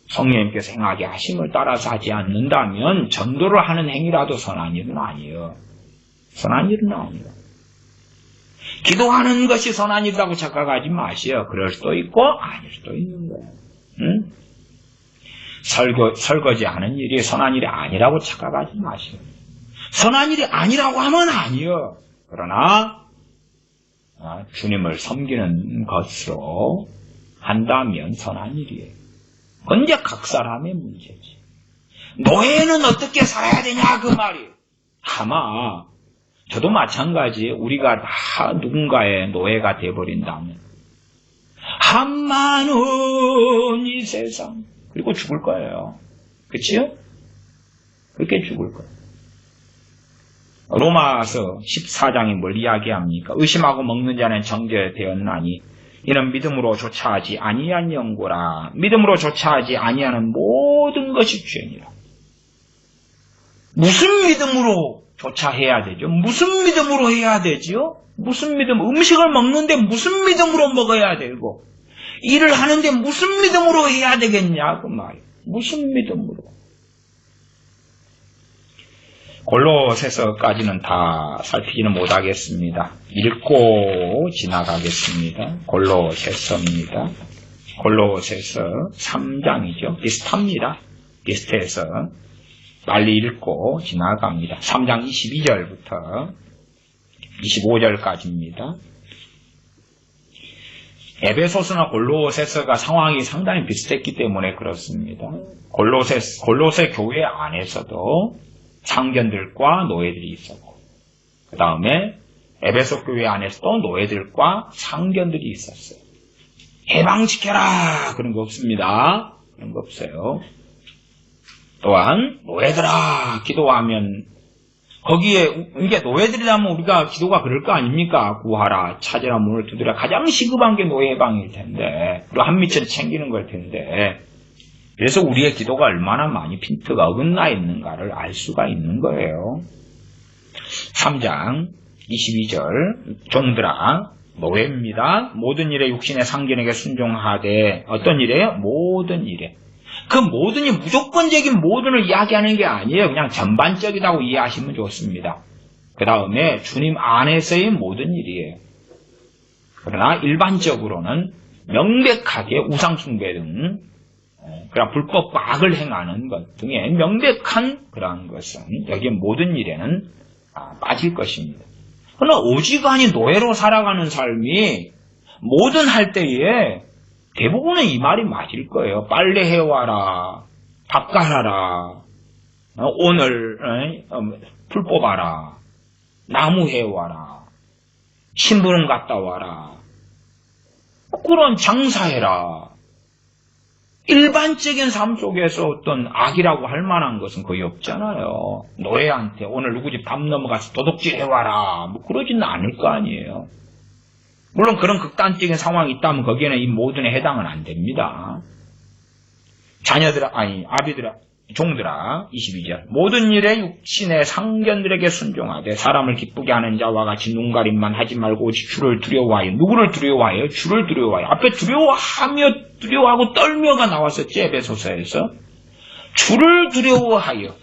Speaker 1: 성령님께서 행하게 하심을 따라서 하지 않는다면 전도를 하는 행위라도 선한 일은 아니요. 선한 일은 아니요. 기도하는 것이 선한 일이라고 착각하지 마시오. 그럴 수도 있고 아닐 수도 있는 거예요. 응? 설거지 하는 일이 선한 일이 아니라고 착각하지 마시오. 선한 일이 아니라고 하면 아니요. 그러나 주님을 섬기는 것으로 한다면 선한 일이에요. 언제 각 사람의 문제지. 노예는 어떻게 살아야 되냐 그 말이에요. 아마 저도 마찬가지예요. 우리가 다 누군가의 노예가 돼버린다면 한마는 이 세상 그리고 죽을 거예요. 그치요? 그렇게 죽을 거예요. 로마서 14장이 뭘 이야기합니까? 의심하고 먹는 자는 정죄되었나니 이는 믿음으로 조차하지 아니한 영고라. 믿음으로 조차하지 아니하는 모든 것이 죄니라. 무슨 믿음으로 조차해야 되죠? 무슨 믿음으로 해야 되지요? 무슨 믿음? 음식을 먹는데 무슨 믿음으로 먹어야 되고 일을 하는데 무슨 믿음으로 해야 되겠냐 그 말이에요. 무슨 믿음으로? 골로새서까지는 다 살피지는 못하겠습니다. 읽고 지나가겠습니다. 골로새서입니다. 골로새서 3장이죠. 비슷합니다. 비슷해서 빨리 읽고 지나갑니다. 3장 22절부터 25절까지입니다. 에베소서나 골로새서가 상황이 상당히 비슷했기 때문에 그렇습니다. 골로새 교회 안에서도 상견들과 노예들이 있었고 그 다음에 에베소 교회 안에서도 노예들과 상견들이 있었어요. 해방시켜라 그런 거 없습니다. 그런 거 없어요. 또한 노예들아 기도하면 거기에 이게 노예들이라면 우리가 기도가 그럴 거 아닙니까? 구하라, 찾으라, 문을 두드려. 가장 시급한 게 노예 해방일 텐데, 그리고 한미천 챙기는 걸 텐데. 그래서 우리의 기도가 얼마나 많이 핀트가 어긋나 있는가를 알 수가 있는 거예요. 3장 22절 종들아 노예입니다. 모든 일에 육신의 상견에게 순종하되 어떤 일에요? 모든 일에. 그 모든이 무조건적인 모든을 이야기하는 게 아니에요. 그냥 전반적이라고 이해하시면 좋습니다. 그 다음에 주님 안에서의 모든 일이에요. 그러나 일반적으로는 명백하게 우상숭배 등 그런 불법과 악을 행하는 것 등의 명백한 그러한 것은 여기 모든 일에는 빠질 것입니다. 그러나 오지간히 노예로 살아가는 삶이 뭐든 할 때에 대부분은 이 말이 맞을 거예요. 빨래 해와라, 밥 갈아라, 오늘 풀 뽑아라, 나무 해와라, 심부름 갔다 와라, 그런 장사해라. 일반적인 삶 속에서 어떤 악이라고 할 만한 것은 거의 없잖아요. 노예한테 오늘 누구 집 담 넘어가서 도둑질 해와라, 뭐 그러지는 않을 거 아니에요. 물론 그런 극단적인 상황이 있다면 거기에는 이 모든에 해당은 안 됩니다. 자녀들아, 아비들아, 종들아, 22절. 모든 일에 육신의 상견들에게 순종하되 사람을 기쁘게 하는 자와 같이 눈가림만 하지 말고 오직 주를 두려워하여. 누구를 두려워하여? 주를 두려워하여. 앞에 두려워하고 떨며가 나왔었지, 에베소서에서. 주를 두려워하여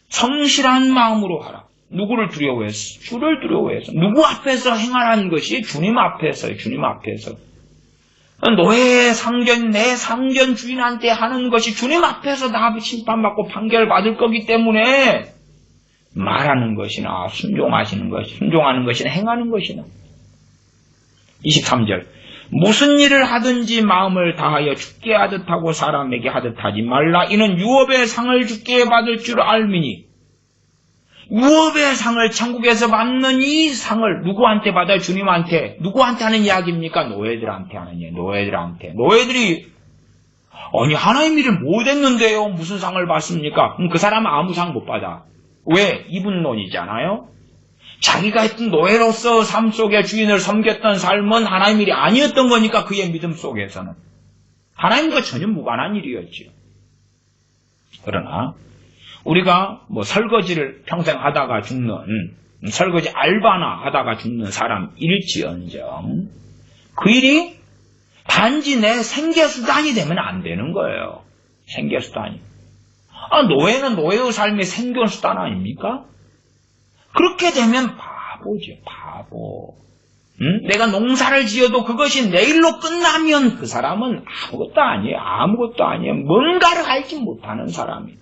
Speaker 1: 성실한 마음으로 하라. 누구를 두려워해서? 주를 두려워해서. 누구 앞에서 행하라는 것이 주님 앞에서요. 주님 앞에서. 노예의 상견, 내 상견 주인한테 하는 것이 주님 앞에서 나 심판받고 판결받을 거기 때문에 말하는 것이나 순종하는 것이나 행하는 것이나. 23절. 무슨 일을 하든지 마음을 다하여 주께 하듯 하고 사람에게 하듯 하지 말라. 이는 유업의 상을 주께 받을 줄 알미니. 유업의 상을 천국에서 받는 이 상을 누구한테 받아요? 주님한테. 누구한테 하는 이야기입니까? 노예들한테 하는 이야기. 노예들이 아니 하나님 일을 못했는데요. 무슨 상을 받습니까? 그럼 그 사람은 아무 상 못 받아. 왜? 이분론이잖아요. 자기가 했던 노예로서 삶 속에 주인을 섬겼던 삶은 하나님 일이 아니었던 거니까 그의 믿음 속에서는. 하나님과 전혀 무관한 일이었죠. 그러나 우리가 설거지를 평생 하다가 죽는, 설거지 알바나 하다가 죽는 사람 일지언정, 그 일이 단지 내 생계수단이 되면 안 되는 거예요. 생계수단이. 노예는 노예의 삶의 생존수단 아닙니까? 그렇게 되면 바보죠, 바보. 내가 농사를 지어도 그것이 내일로 끝나면 그 사람은 아무것도 아니에요. 뭔가를 알지 못하는 사람이에요.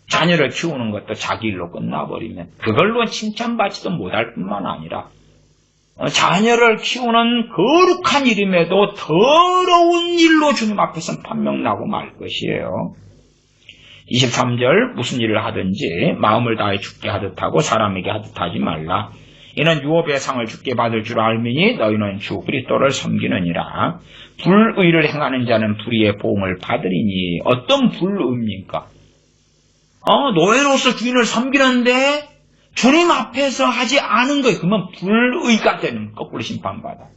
Speaker 1: 자녀를 키우는 것도 자기 일로 끝나버리면 그걸로 칭찬받지도 못할 뿐만 아니라 자녀를 키우는 거룩한 일임에도 더러운 일로 주님 앞에서 판명나고 말 것이에요. 23절 무슨 일을 하든지 마음을 다해 주께 하듯 하고 사람에게 하듯 하지 말라. 이는 유업의 상을 주께 받을 줄 알미니 너희는 주 그리스도를 섬기느니라. 불의를 행하는 자는 불의의 보응을 받으리니. 어떤 불의입니까? 노예로서 주인을 섬기는데 주님 앞에서 하지 않은 거예요. 그러면 불의가 되는, 거꾸로 심판받아.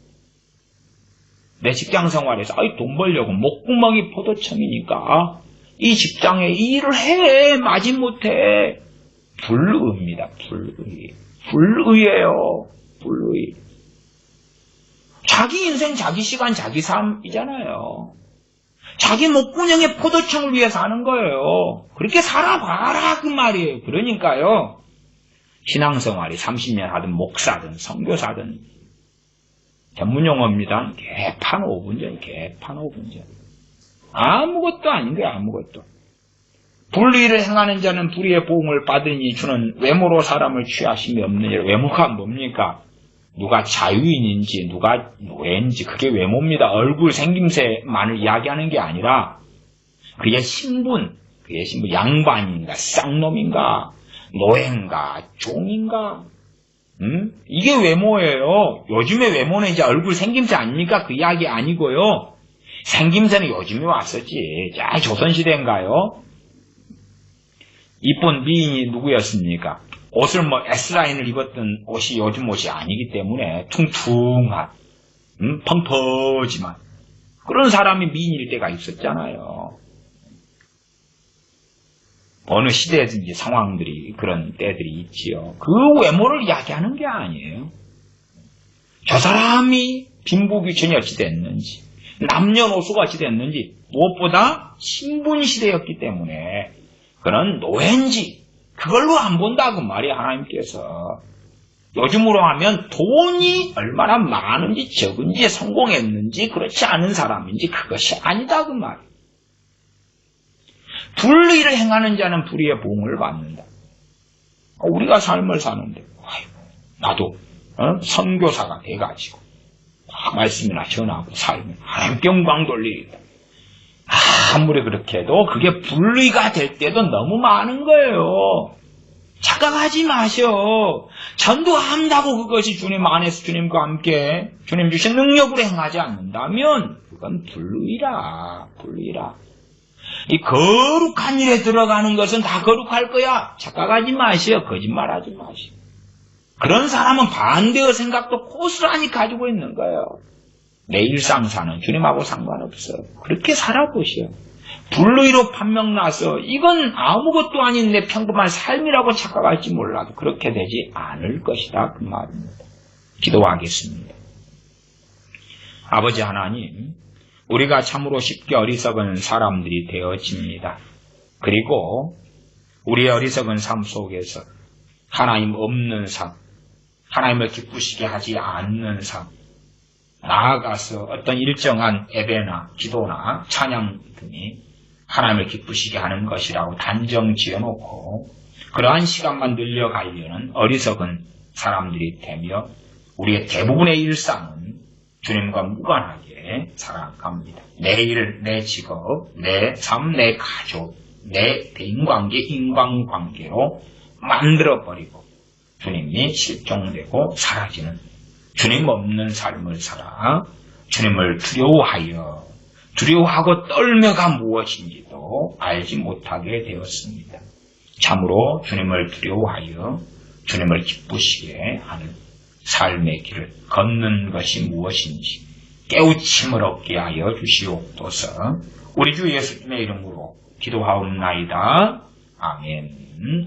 Speaker 1: 내 직장 생활에서 돈 벌려고 목구멍이 포도청이니까 이 직장에 이 일을 해. 마지못해. 불의입니다. 불의예요. 불의. 자기 인생, 자기 시간, 자기 삶이잖아요. 자기 목구멍에 포도청을 위해서 하는 거예요. 그렇게 살아봐라 그 말이에요. 그러니까요. 신앙생활이 30년 하든 목사든 선교사든 전문용어입니다. 개판 5분 전. 아무것도 아닌 거예요. 아무것도. 불의를 행하는 자는 불의의 보응을 받으니 주는 외모로 사람을 취하심이 없느니라. 외모가 뭡니까? 누가 자유인인지 누가 노예인지 그게 외모입니다. 얼굴 생김새만을 이야기하는 게 아니라 그의 신분, 양반인가 쌍놈인가 노예인가 종인가, 이게 외모예요. 요즘의 외모는 이제 얼굴 생김새 아닙니까? 그 이야기 아니고요. 생김새는 요즘에 왔었지. 자, 조선시대인가요? 이쁜 미인이 누구였습니까? 옷을 뭐 S라인을 입었던 옷이 요즘 옷이 아니기 때문에 퉁퉁한, 펑퍼짐한 그런 사람이 미인일 때가 있었잖아요. 어느 시대든지 상황들이 그런 때들이 있지요. 그 외모를 이야기하는 게 아니에요. 저 사람이 빈부귀천이 어찌 됐는지, 남녀노소가 어찌 됐는지, 무엇보다 신분시대였기 때문에 그런 노예인지 그걸로 안 본다고 말이야. 하나님께서 요즘으로 하면 돈이 얼마나 많은지 적은지 성공했는지 그렇지 않은 사람인지 그것이 아니다 그 말이야. 불의를 행하는 자는 불의의 보응을 받는다. 우리가 삶을 사는데 나도 선교사가 돼가지고 말씀이나 전하고 살면 하나님께 영광 돌리리다. 아무리 그렇게 해도 그게 불의가 될 때도 너무 많은 거예요. 착각하지 마셔. 전도한다고 그것이 주님 안에서 주님과 함께 주님 주신 능력으로 행하지 않는다면 그건 불의라. 이 거룩한 일에 들어가는 것은 다 거룩할 거야. 착각하지 마시오. 거짓말하지 마시오. 그런 사람은 반대의 생각도 고스란히 가지고 있는 거예요. 내 일상사는 주님하고 상관없어. 그렇게 살아보시오. 불의로 판명나서 이건 아무것도 아닌 내 평범한 삶이라고 착각할지 몰라도 그렇게 되지 않을 것이다. 그 말입니다. 기도하겠습니다. 아버지 하나님, 우리가 참으로 쉽게 어리석은 사람들이 되어집니다. 그리고 우리의 어리석은 삶 속에서 하나님 없는 삶, 하나님을 기쁘시게 하지 않는 삶, 나아가서 어떤 일정한 예배나 기도나 찬양 등이 하나님을 기쁘시게 하는 것이라고 단정 지어놓고 그러한 시간만 늘려가려는 어리석은 사람들이 되며 우리의 대부분의 일상은 주님과 무관하게 살아갑니다. 내 일, 내 직업, 내 삶, 내 가족, 내 대인관계, 인간관계로 만들어버리고 주님이 실종되고 사라지는 주님 없는 삶을 살아 주님을 두려워하고 떨며가 무엇인지도 알지 못하게 되었습니다. 참으로 주님을 두려워하여 주님을 기쁘시게 하는 삶의 길을 걷는 것이 무엇인지 깨우침을 얻게 하여 주시옵소서. 우리 주 예수님의 이름으로 기도하옵나이다. 아멘.